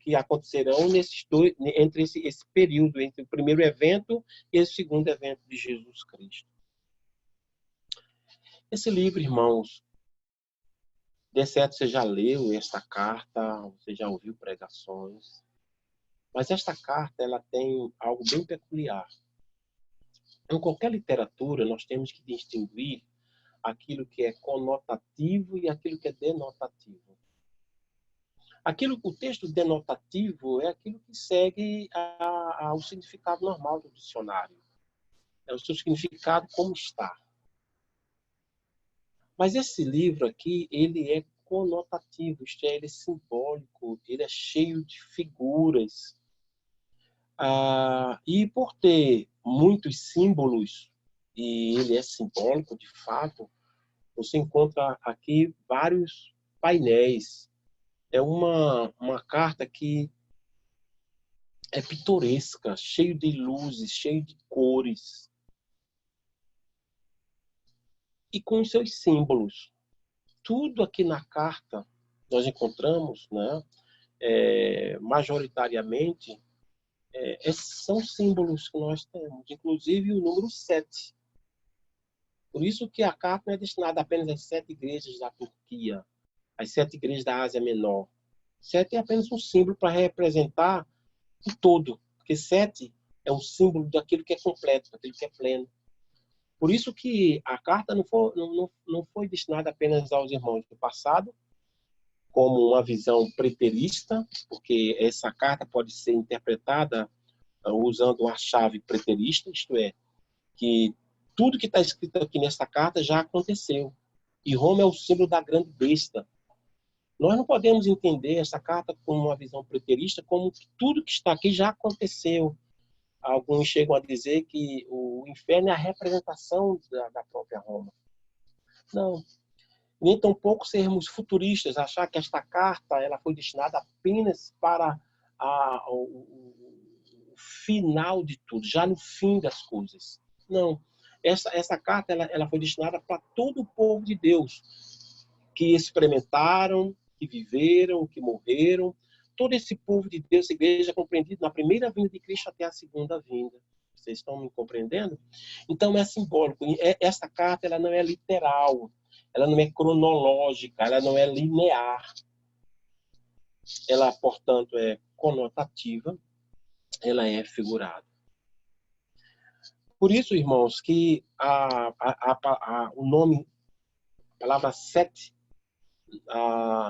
que acontecerão entre esse período, entre o primeiro evento e esse segundo evento de Jesus Cristo. Esse livro, irmãos, de certo você já leu esta carta, você já ouviu pregações, mas esta carta ela tem algo bem peculiar. Em qualquer literatura, nós temos que distinguir aquilo que é conotativo e aquilo que é denotativo. O texto denotativo é aquilo que segue ao significado normal do dicionário. É o seu significado como está. Mas esse livro aqui, ele é conotativo, isto é, ele é simbólico, ele é cheio de figuras. E por ter muitos símbolos, e ele é simbólico de fato, você encontra aqui vários painéis. É uma carta que é pitoresca, cheio de luzes, cheio de cores. E com os seus símbolos. Tudo aqui na carta nós encontramos, né, majoritariamente, são símbolos que nós temos, inclusive o número 7. Por isso que a carta não é destinada apenas às 7 igrejas da Turquia, às 7 igrejas da Ásia Menor. 7 é apenas um símbolo para representar o todo, porque 7 é um símbolo daquilo que é completo, daquilo que é pleno. Por isso que a carta não foi destinada apenas aos irmãos do passado, como uma visão preterista, porque essa carta pode ser interpretada usando a chave preterista, isto é, que tudo que está escrito aqui nessa carta já aconteceu. E Roma é o símbolo da grande besta. Nós não podemos entender essa carta como uma visão preterista, como que tudo que está aqui já aconteceu. Alguns chegam a dizer que o inferno é a representação da própria Roma. Não. Nem tampouco sermos futuristas, achar que esta carta ela foi destinada apenas para o final de tudo, já no fim das coisas. Não. Essa carta ela foi destinada para todo o povo de Deus, que experimentaram, que viveram, que morreram. Todo esse povo de Deus, a igreja, compreendido na primeira vinda de Cristo até a segunda vinda. Vocês estão me compreendendo? Então, é simbólico. Essa carta ela não é literal, ela não é cronológica, ela não é linear. Ela, portanto, é conotativa, ela é figurada. Por isso, irmãos, que o nome, a palavra 7,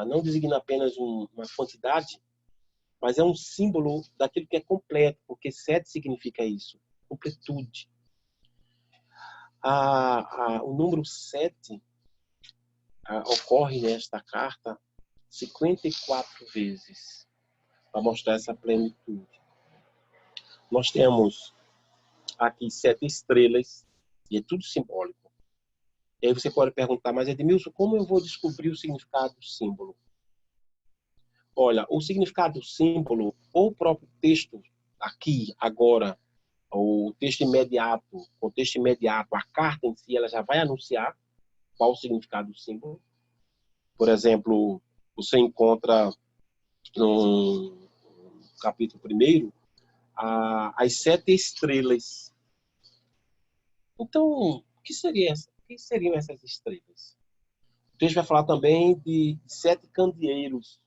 não designa apenas uma quantidade, mas é um símbolo daquilo que é completo, porque 7 significa isso, completude. O número 7 ocorre nesta carta 54 vezes, para mostrar essa plenitude. Nós temos aqui 7 estrelas, e é tudo simbólico. E aí você pode perguntar, mas Edmilson, como eu vou descobrir o significado do símbolo? Olha, o significado do símbolo, ou o próprio texto aqui, agora, o texto imediato, a carta em si, ela já vai anunciar qual o significado do símbolo. Por exemplo, você encontra no capítulo 1 as 7 estrelas. Então, o que seriam essas estrelas? O texto vai falar também de 7 candeeiros.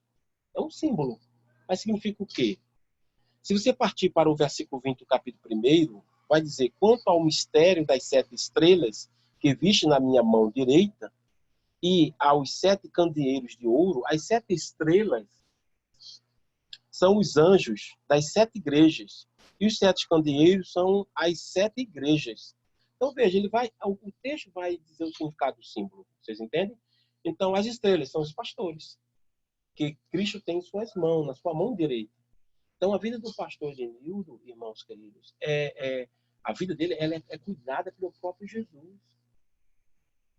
É um símbolo. Mas significa o quê? Se você partir para o versículo 20 do capítulo 1, vai dizer, quanto ao mistério das 7 estrelas que viste na minha mão direita e aos 7 candeeiros de ouro, as 7 estrelas são os anjos das 7 igrejas e os 7 candeeiros são as 7 igrejas. Então, veja, o texto vai dizer o significado do símbolo. Vocês entendem? Então, as estrelas são os pastores, que Cristo tem em suas mãos, na sua mão direita. Então, a vida do pastor Genildo, irmãos queridos, a vida dele ela é cuidada pelo próprio Jesus.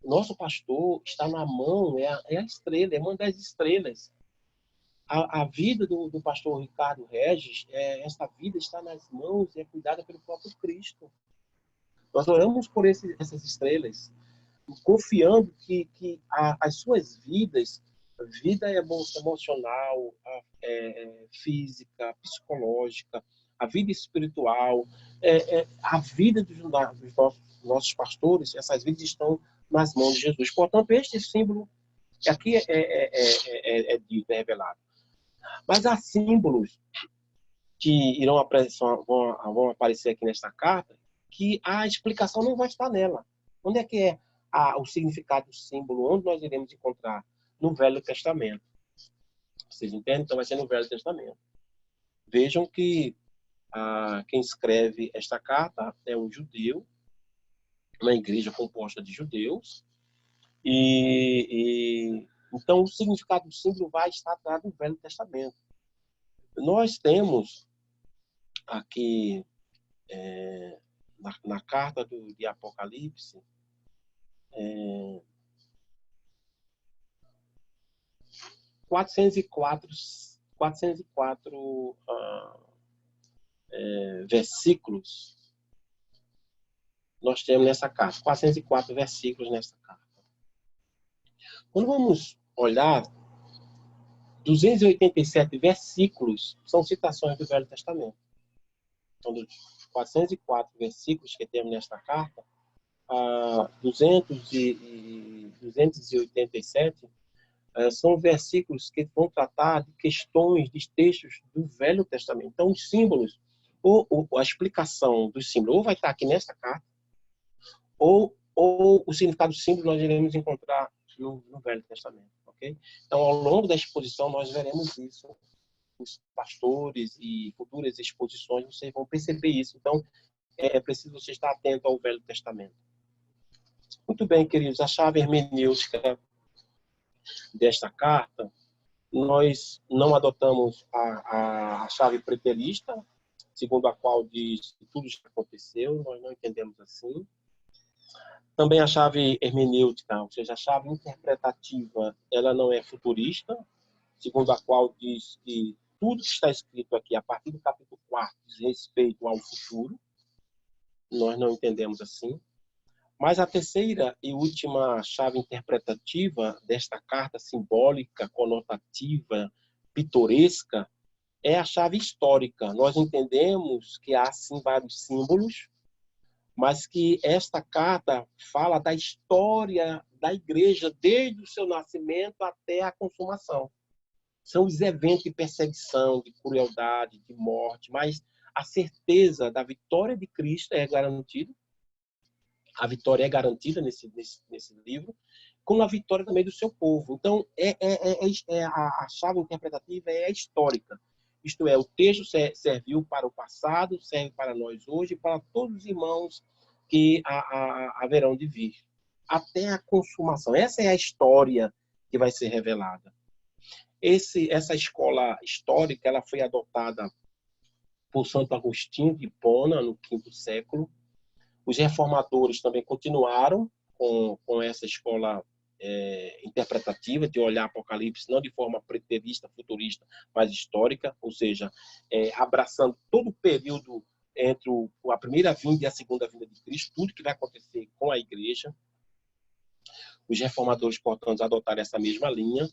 O nosso pastor está na mão, é a estrela, é uma das estrelas. A vida do pastor Ricardo Regis, essa vida está nas mãos e é cuidada pelo próprio Cristo. Nós oramos por essas estrelas, confiando que as suas vidas, vida emocional, física, psicológica, a vida espiritual, a vida dos nossos pastores, essas vidas estão nas mãos de Jesus. Portanto, este símbolo aqui é dito, é revelado. Mas há símbolos que vão aparecer aqui nesta carta que a explicação não vai estar nela. Onde é que o significado do símbolo? Onde nós iremos encontrar? No Velho Testamento. Vocês entendem? Então vai ser no Velho Testamento. Vejam que quem escreve esta carta é um judeu, uma igreja composta de judeus, então o significado do símbolo vai estar atrás do Velho Testamento. Nós temos aqui na carta de Apocalipse 404 versículos nós temos nessa carta, 404 versículos nessa carta. Quando vamos olhar, 287 versículos são citações do Velho Testamento. Então, dos 404 versículos que temos nesta carta, 287 são versículos que vão tratar de questões, de textos do Velho Testamento. Então, os símbolos, ou a explicação dos símbolos, ou vai estar aqui nesta carta, ou o significado do símbolo nós iremos encontrar no Velho Testamento. Okay? Então, ao longo da exposição, nós veremos isso. Os pastores e futuras exposições, vocês vão perceber isso. Então, é preciso você estar atento ao Velho Testamento. Muito bem, queridos. A chave hermenêutica desta carta, nós não adotamos a chave preterista, segundo a qual diz que tudo já aconteceu. Nós não entendemos assim. Também a chave hermenêutica, ou seja, a chave interpretativa, ela não é futurista, segundo a qual diz que tudo que está escrito aqui, a partir do capítulo 4, diz respeito ao futuro. Nós não entendemos assim. Mas a terceira e última chave interpretativa desta carta simbólica, conotativa, pitoresca, é a chave histórica. Nós entendemos que há, sim, vários símbolos, mas que esta carta fala da história da igreja desde o seu nascimento até a consumação. São os eventos de perseguição, de crueldade, de morte, mas a certeza da vitória de Cristo é garantida. A vitória é garantida nesse livro, como a vitória também do seu povo. Então, a chave interpretativa é histórica. Isto é, o texto serviu para o passado, serve para nós hoje, para todos os irmãos que haverão de vir, até a consumação. Essa é a história que vai ser revelada. Essa escola histórica, ela foi adotada por Santo Agostinho de Hipona, no V século. Os reformadores também continuaram com essa escola interpretativa, de olhar Apocalipse não de forma preterista, futurista, mas histórica, ou seja, abraçando todo o período entre a primeira vinda e a segunda vinda de Cristo, tudo que vai acontecer com a igreja. Os reformadores, portanto, adotaram essa mesma linha.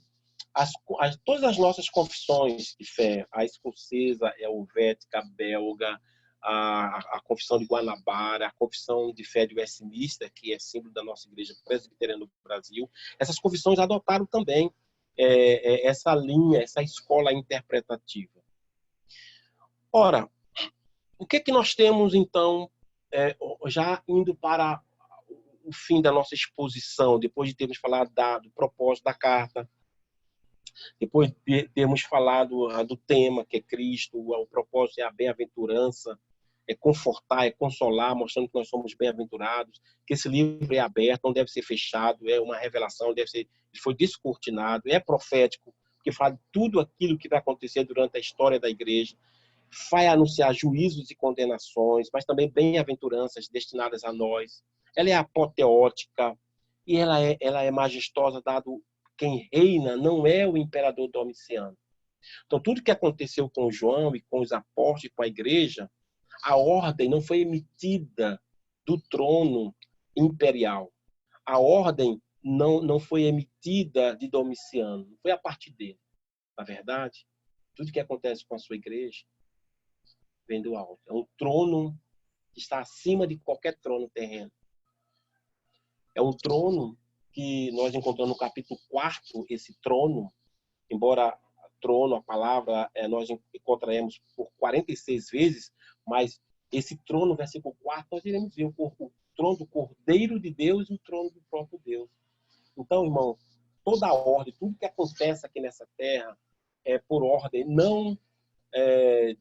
Todas as nossas confissões de fé, a escocesa, a helvética, a belga, a confissão de Guanabara, a confissão de fé de Westminster, que é símbolo da nossa igreja presbiteriana do Brasil, essas confissões adotaram também essa linha, essa escola interpretativa. Ora, o que nós temos, então, já indo para o fim da nossa exposição, depois de termos falado do propósito da carta, depois de termos falado do tema, que é Cristo, o propósito é a bem-aventurança, é confortar, é consolar, mostrando que nós somos bem-aventurados, que esse livro é aberto, não deve ser fechado, é uma revelação, foi descortinado, é profético, porque fala de tudo aquilo que vai acontecer durante a história da igreja, vai anunciar juízos e condenações, mas também bem-aventuranças destinadas a nós. Ela é apoteótica e ela é majestosa, dado quem reina não é o imperador Domiciano. Então, tudo que aconteceu com João e com os apóstolos e com a igreja, a ordem não foi emitida do trono imperial. A ordem não foi emitida de Domiciano, não foi a partir dele. Na verdade, tudo que acontece com a sua igreja vem do alto. É um trono que está acima de qualquer trono terreno. É um trono que nós encontramos no capítulo 4, esse trono, embora trono, a palavra, nós encontraremos por 46 vezes, mas esse trono, versículo 4, nós iremos ver o trono do Cordeiro de Deus e o trono do próprio Deus. Então, irmão, toda a ordem, tudo que acontece aqui nessa terra por ordem, não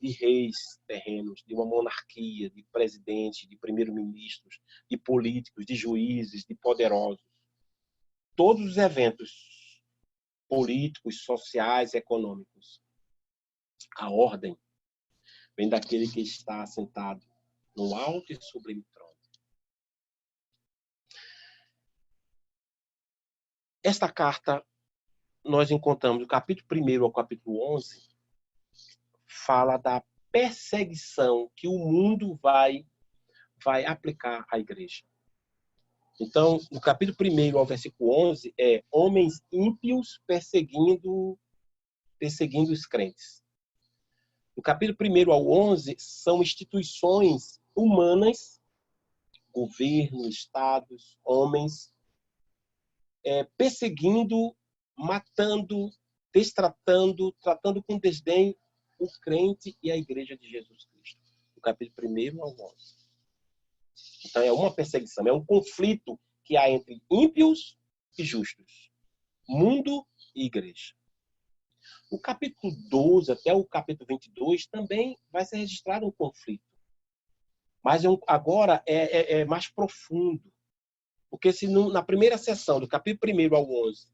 de reis terrenos, de uma monarquia, de presidentes, de primeiro-ministros, de políticos, de juízes, de poderosos. Todos os eventos políticos, sociais, econômicos, a ordem vem daquele que está assentado no alto e sublime trono. Esta carta, nós encontramos, do capítulo 1 ao capítulo 11, fala da perseguição que o mundo vai aplicar à igreja. Então, no capítulo 1 ao versículo 11, homens ímpios perseguindo os crentes. No capítulo 1 ao 11, são instituições humanas, governo, estados, homens, perseguindo, matando, destratando, tratando com desdém o crente e a igreja de Jesus Cristo. Do capítulo 1 ao 11. Então, é uma perseguição, é um conflito que há entre ímpios e justos. Mundo e igreja. O capítulo 12 até o capítulo 22 também vai ser registrado um conflito. Mas agora é mais profundo. Porque se na primeira sessão, do capítulo 1 ao 11,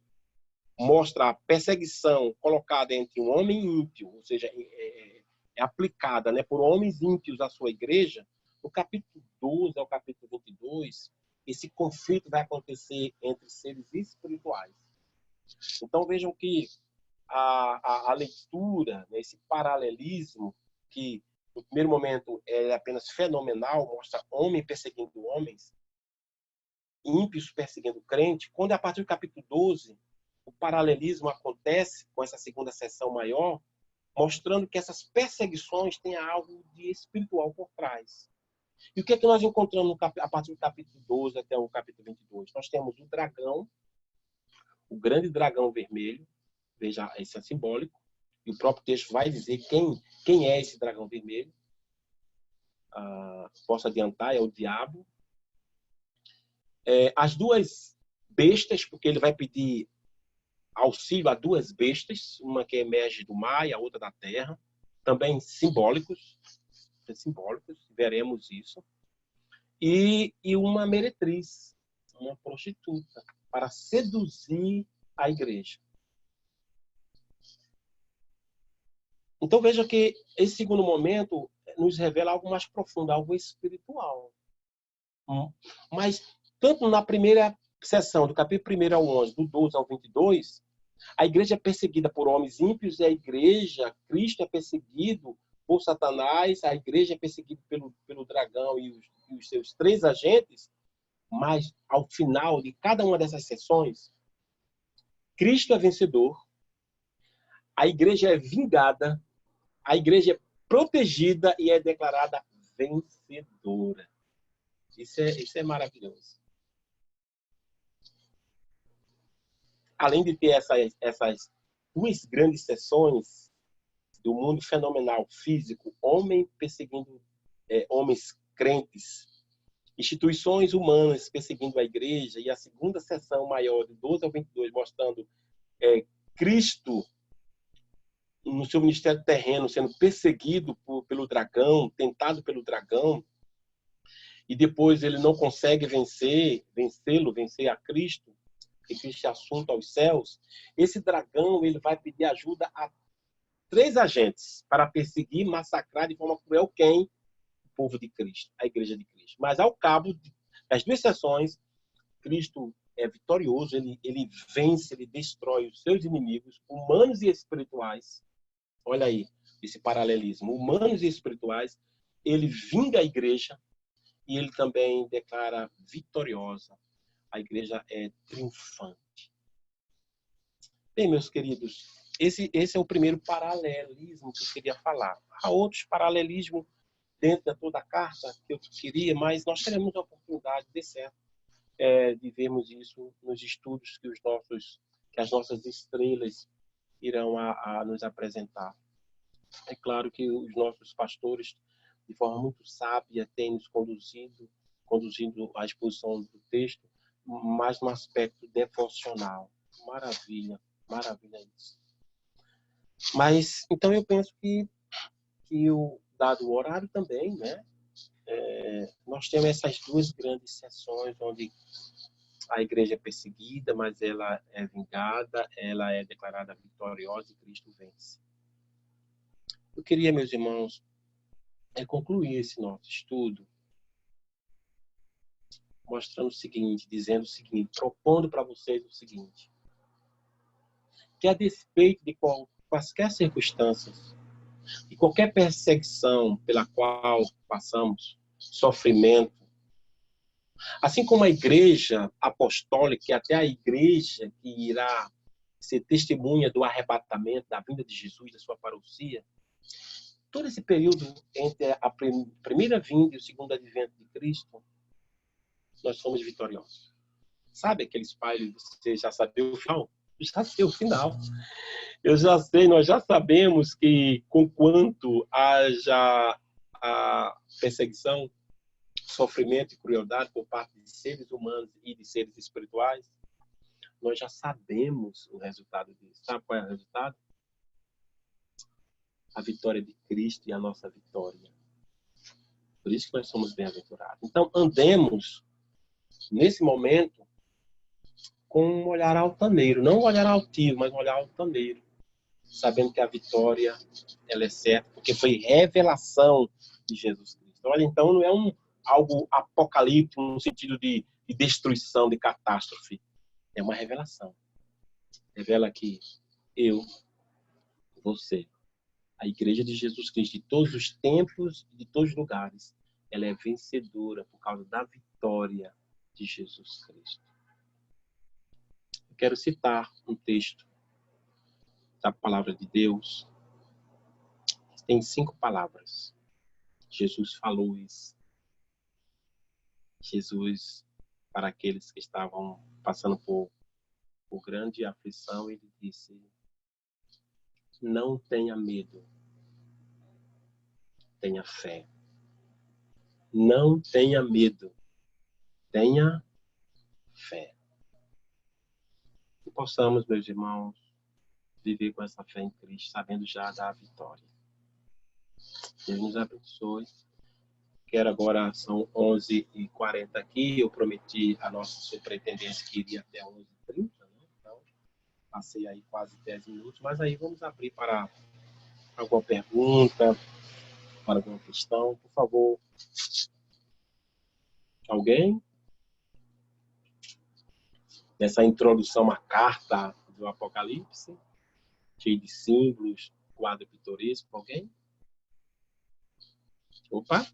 mostra a perseguição colocada entre um homem ímpio, ou seja, é aplicada, né, por homens ímpios à sua igreja, no capítulo 12 ao capítulo 22, esse conflito vai acontecer entre seres espirituais. Então vejam que a leitura, né, esse paralelismo, que no primeiro momento é apenas fenomenal, mostra homem perseguindo homens, ímpios perseguindo crente, quando a partir do capítulo 12, o paralelismo acontece com essa segunda seção maior, mostrando que essas perseguições têm algo de espiritual por trás. E o que é que nós encontramos a partir do capítulo 12 até o capítulo 22? Nós temos o dragão, o grande dragão vermelho, veja, esse é simbólico, e o próprio texto vai dizer quem é esse dragão vermelho. Posso adiantar, é o diabo. As duas bestas, porque ele vai pedir auxílio a duas bestas, uma que emerge do mar e a outra da terra, também simbólicos, veremos isso. E uma meretriz, uma prostituta, para seduzir a igreja. Então veja que esse segundo momento nos revela algo mais profundo, algo espiritual. Mas tanto na primeira sessão, do capítulo 1 ao 11, do 12 ao 22, a igreja é perseguida por homens ímpios e a igreja, Cristo é perseguido por Satanás, a igreja é perseguida pelo dragão e os seus três agentes, mas ao final de cada uma dessas sessões, Cristo é vencedor, a igreja é vingada, a igreja é protegida e é declarada vencedora. Isso é maravilhoso. Além de ter essas duas grandes sessões do mundo fenomenal, físico, homem perseguindo homens crentes, instituições humanas perseguindo a igreja, e a segunda sessão maior, de 12 ao 22, mostrando Cristo no seu ministério terreno sendo perseguido pelo dragão, tentado pelo dragão, e depois ele não consegue vencer a Cristo, e Cristo é assunto aos céus. Esse dragão ele vai pedir ajuda a três agentes para perseguir, massacrar de forma cruel quem? O povo de Cristo, a igreja de Cristo. Mas ao cabo das duas sessões, Cristo é vitorioso, ele vence, ele destrói os seus inimigos, humanos e espirituais. Olha aí, esse paralelismo. Humanos e espirituais, ele vinga a igreja e ele também declara vitoriosa. A igreja é triunfante. Bem, meus queridos, esse é o primeiro paralelismo que eu queria falar. Há outros paralelismos dentro da toda a carta que eu queria, mas nós teremos a oportunidade, de certo, de vermos isso nos estudos que as nossas estrelas irão a nos apresentar. É claro que os nossos pastores, de forma muito sábia, têm nos conduzindo à exposição do texto, mas no aspecto devocional. Maravilha, maravilha isso. Mas, então, eu penso que o dado o horário também, né? Nós temos essas duas grandes sessões onde a igreja é perseguida, mas ela é vingada, ela é declarada vitoriosa e Cristo vence. Eu queria, meus irmãos, concluir esse nosso estudo mostrando o seguinte, dizendo o seguinte, propondo para vocês o seguinte, que a despeito de quaisquer circunstâncias e qualquer perseguição pela qual passamos, sofrimento, assim como a igreja apostólica, e até a igreja que irá ser testemunha do arrebatamento, da vinda de Jesus, da sua parousia, todo esse período entre a primeira vinda e o segundo advento de Cristo, nós somos vitoriosos. Sabe aqueles pais, você já sabe o final? Já sei o final. Eu já sei, nós já sabemos que, conquanto haja a perseguição, sofrimento e crueldade por parte de seres humanos e de seres espirituais, nós já sabemos o resultado disso. Sabe qual é o resultado? A vitória de Cristo e a nossa vitória. Por isso que nós somos bem-aventurados. Então, andemos, nesse momento, com um olhar altaneiro. Não um olhar altivo, mas um olhar altaneiro. Sabendo que a vitória, ela é certa, porque foi revelação de Jesus Cristo. Olha, então, não é algo apocalíptico no sentido de destruição, de catástrofe. É uma revelação. Revela que eu, você, a Igreja de Jesus Cristo, de todos os tempos e de todos os lugares, ela é vencedora por causa da vitória de Jesus Cristo. Eu quero citar um texto da palavra de Deus. Tem 5 palavras. Jesus falou isso. Jesus, para aqueles que estavam passando por grande aflição, ele disse: não tenha medo, tenha fé. Não tenha medo, tenha fé. Que possamos, meus irmãos, viver com essa fé em Cristo, sabendo já da vitória. Deus nos abençoe. Quero agora, são 11h40 aqui, eu prometi a nossa superintendência que iria até 11h30, né? Então, passei aí quase 10 minutos, mas aí vamos abrir para alguma pergunta, para alguma questão. Por favor, alguém? Nessa introdução à carta do Apocalipse, cheio de símbolos, quadro pitoresco, alguém? Opa!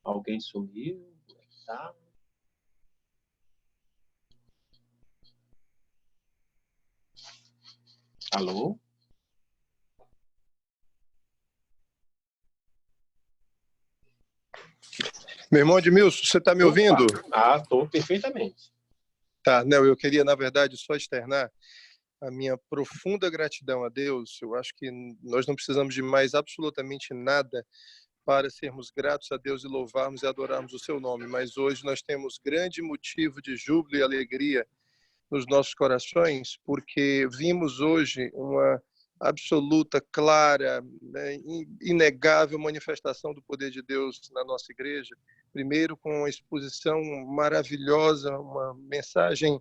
Alguém sumiu? Tá? Alô? Meu irmão Edmilson, você está me ouvindo? Estou perfeitamente. Tá, não, eu queria, na verdade, só externar a minha profunda gratidão a Deus. Eu acho que nós não precisamos de mais absolutamente nada para sermos gratos a Deus e louvarmos e adorarmos o seu nome, mas hoje nós temos grande motivo de júbilo e alegria nos nossos corações, porque vimos hoje uma absoluta, clara, né, inegável manifestação do poder de Deus na nossa igreja. Primeiro com uma exposição maravilhosa, uma mensagem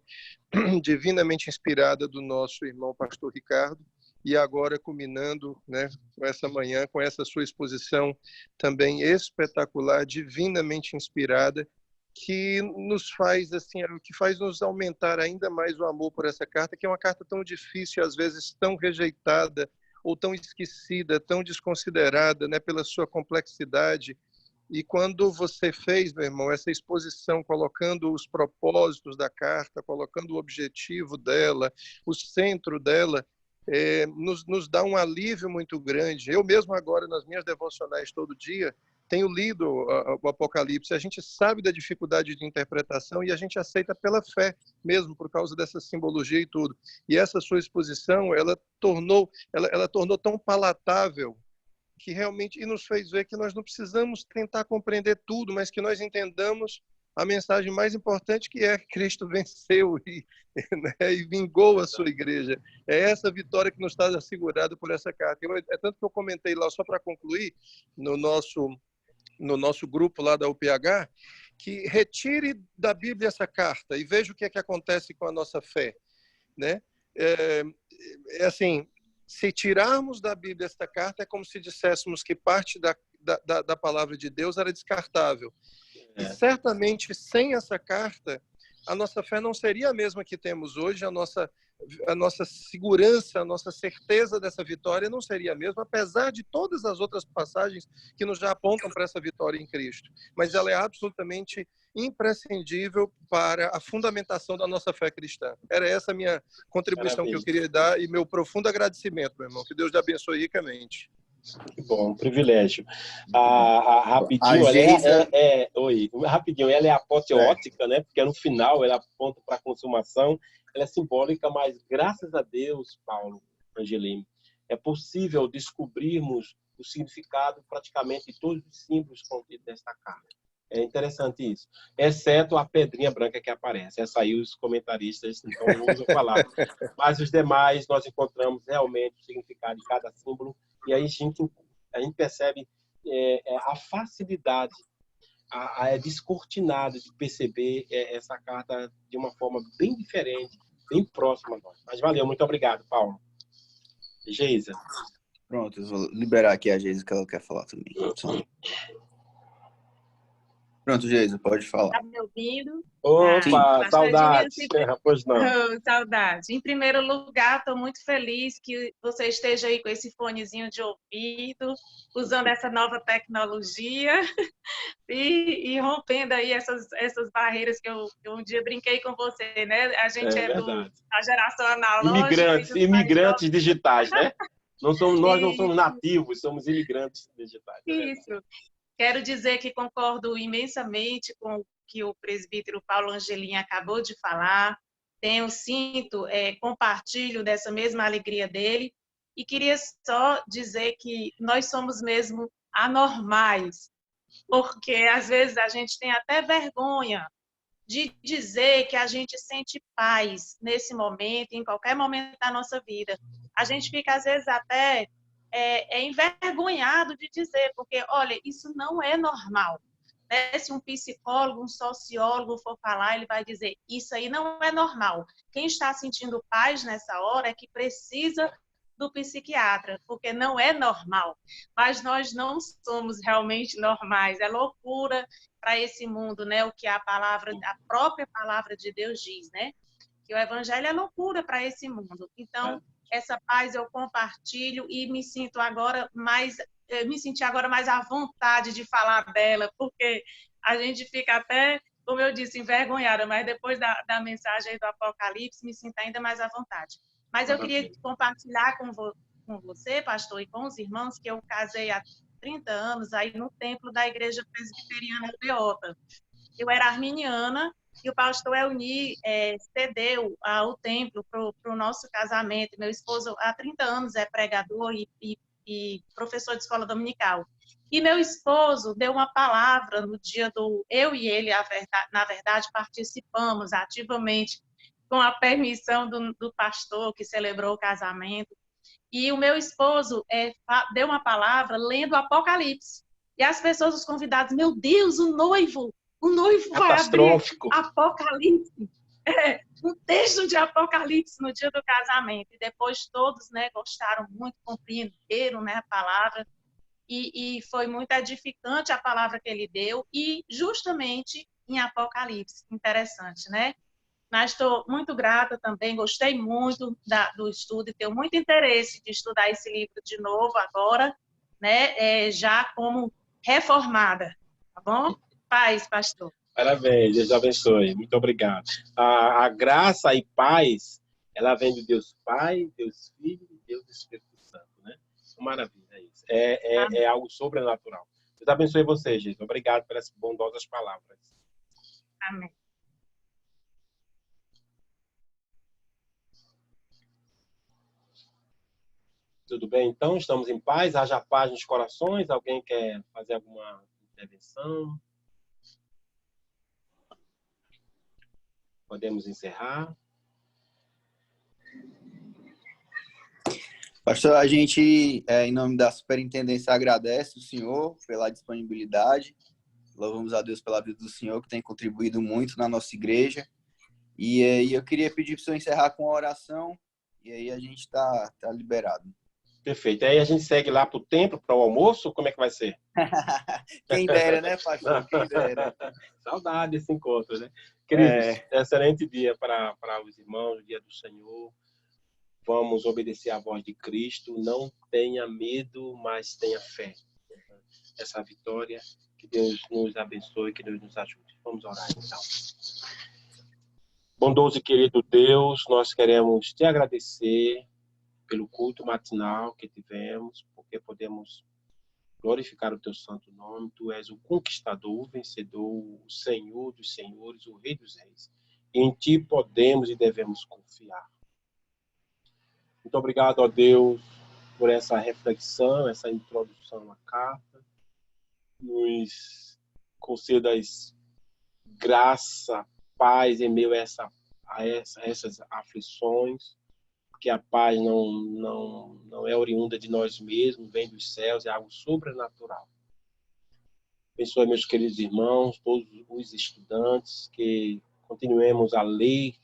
divinamente inspirada do nosso irmão pastor Ricardo, e agora culminando, né, com essa manhã, com essa sua exposição também espetacular, divinamente inspirada, que nos faz assim, que faz nos aumentar ainda mais o amor por essa carta, que é uma carta tão difícil, às vezes tão rejeitada ou tão esquecida, tão desconsiderada, né, pela sua complexidade. E quando você fez, meu irmão, essa exposição, colocando os propósitos da carta, colocando o objetivo dela, o centro dela, nos dá um alívio muito grande. Eu mesmo agora, nas minhas devocionais todo dia, tenho lido o Apocalipse. A gente sabe da dificuldade de interpretação e a gente aceita pela fé mesmo, por causa dessa simbologia e tudo. E essa sua exposição, ela tornou tão palatável que realmente e nos fez ver que nós não precisamos tentar compreender tudo, mas que nós entendamos a mensagem mais importante, que é que Cristo venceu né, e vingou a sua igreja. É essa vitória que nos está assegurada por essa carta. É tanto que eu comentei lá, só para concluir, no nosso grupo lá da UPH, que retire da Bíblia essa carta e veja o que é que acontece com a nossa fé, né? Assim, se tirarmos da Bíblia essa carta, é como se disséssemos que parte da palavra de Deus era descartável. E certamente, sem essa carta, a nossa fé não seria a mesma que temos hoje, a nossa segurança, a nossa certeza dessa vitória não seria a mesma, apesar de todas as outras passagens que nos já apontam para essa vitória em Cristo. Mas ela é absolutamente imprescindível para a fundamentação da nossa fé cristã. Era essa a minha contribuição que eu queria dar e meu profundo agradecimento, meu irmão. Que Deus te abençoe ricamente. Que bom, um privilégio. Rapidinho, rapidinho, ela é apoteótica, né? Porque no final ela aponta para a consumação, ela é simbólica, mas graças a Deus, Paulo Angelini, é possível descobrirmos o significado praticamente de todos os símbolos contidos nesta carta. É interessante isso, exceto a pedrinha branca que aparece. Essa aí os comentaristas não usam falar. Mas os demais, nós encontramos realmente o significado de cada símbolo, e aí a gente percebe a facilidade, a descortinada de perceber essa carta de uma forma bem diferente, bem próxima a nós. Mas valeu, muito obrigado, Paulo. Geisa. Pronto, eu vou liberar aqui a Geisa, que ela quer falar também. Pronto, Geisa, pode falar. Tá me ouvindo? Opa, saudade. Pois não. Oh, saudade. Em primeiro lugar, estou muito feliz que você esteja aí com esse fonezinho de ouvido, usando essa nova tecnologia e rompendo aí essas barreiras que eu um dia brinquei com você, né? A gente da geração analógica. Imigrantes digitais, né? Nós não somos nativos, somos imigrantes digitais. Isso. Quero dizer que concordo imensamente com o que o presbítero Paulo Angelini acabou de falar. Compartilho dessa mesma alegria dele. E queria só dizer que nós somos mesmo anormais, porque às vezes a gente tem até vergonha de dizer que a gente sente paz nesse momento, em qualquer momento da nossa vida. A gente fica, às vezes, até envergonhado de dizer, porque, olha, isso não é normal. Né? Se um psicólogo, um sociólogo for falar, ele vai dizer, isso aí não é normal. Quem está sentindo paz nessa hora é que precisa do psiquiatra, porque não é normal. Mas nós não somos realmente normais. É loucura para esse mundo, né? O que a própria palavra de Deus diz, né? Que o evangelho é loucura para esse mundo. Então, essa paz eu compartilho e me senti agora mais à vontade de falar dela, porque a gente fica até, como eu disse, envergonhada, mas depois da mensagem do Apocalipse, me sinto ainda mais à vontade. Mas eu queria compartilhar com você, pastor, e com os irmãos, que eu casei há 30 anos aí no templo da Igreja Presbiteriana Aldeota. Eu era arminiana, e o pastor Elni cedeu o templo para o nosso casamento. Meu esposo, há 30 anos, é pregador e professor de escola dominical. E meu esposo deu uma palavra no dia do... Eu e ele, na verdade, participamos ativamente com a permissão do pastor que celebrou o casamento. E o meu esposo deu uma palavra lendo o Apocalipse. E as pessoas, os convidados, meu Deus, o noivo vai abrir Apocalipse. Um texto de Apocalipse no dia do casamento. E depois todos, né, gostaram muito, compreenderam, né, a palavra. E foi muito edificante a palavra que ele deu. E justamente em Apocalipse. Interessante, né? Mas estou muito grata também, gostei muito do estudo e tenho muito interesse de estudar esse livro de novo agora, né, já como reformada, tá bom? Paz, pastor. Parabéns, Deus abençoe. Muito obrigado. A graça e paz, ela vem de Deus Pai, Deus Filho e Deus Espírito Santo, né? Maravilha, é isso. É algo sobrenatural. Deus abençoe você, Jesus. Obrigado pelas bondosas palavras. Amém. Tudo bem, então? Estamos em paz? Haja paz nos corações? Alguém quer fazer alguma intervenção? Podemos encerrar? Pastor, a gente, em nome da superintendência, agradece o senhor pela disponibilidade. Louvamos a Deus pela vida do senhor, que tem contribuído muito na nossa igreja. E aí eu queria pedir para o senhor encerrar com a oração, e aí a gente tá liberado. Perfeito. Aí a gente segue lá para o templo, para o almoço? Como é que vai ser? Quem dera, né, pastor? Quem dera. Saudade desse encontro, né? Queridos, excelente dia para os irmãos, o dia do Senhor. Vamos obedecer à voz de Cristo. Não tenha medo, mas tenha fé. Essa vitória, que Deus nos abençoe, que Deus nos ajude. Vamos orar, então. Bondoso e querido Deus, nós queremos te agradecer pelo culto matinal que tivemos, porque podemos glorificar o teu santo nome. Tu és o conquistador, o vencedor, o Senhor dos senhores, o Rei dos reis. E em ti podemos e devemos confiar. Muito obrigado, ó Deus, por essa reflexão, essa introdução à carta. Nos concedas graça, paz em meio a essas aflições, que a paz não é oriunda de nós mesmos, vem dos céus, é algo sobrenatural. Abençoe meus queridos irmãos, todos os estudantes, que continuemos a ler,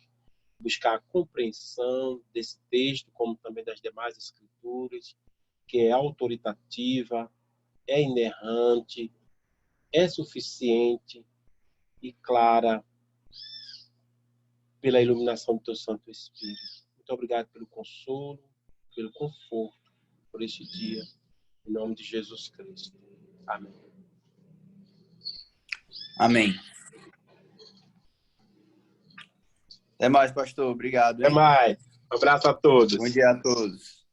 buscar a compreensão desse texto, como também das demais escrituras, que é autoritativa, é inerrante, é suficiente e clara pela iluminação do teu Santo Espírito. Muito obrigado pelo consolo, pelo conforto, por este dia. Em nome de Jesus Cristo. Amém. Amém. Até mais, pastor. Obrigado. Até mais. Um abraço a todos. Bom dia a todos.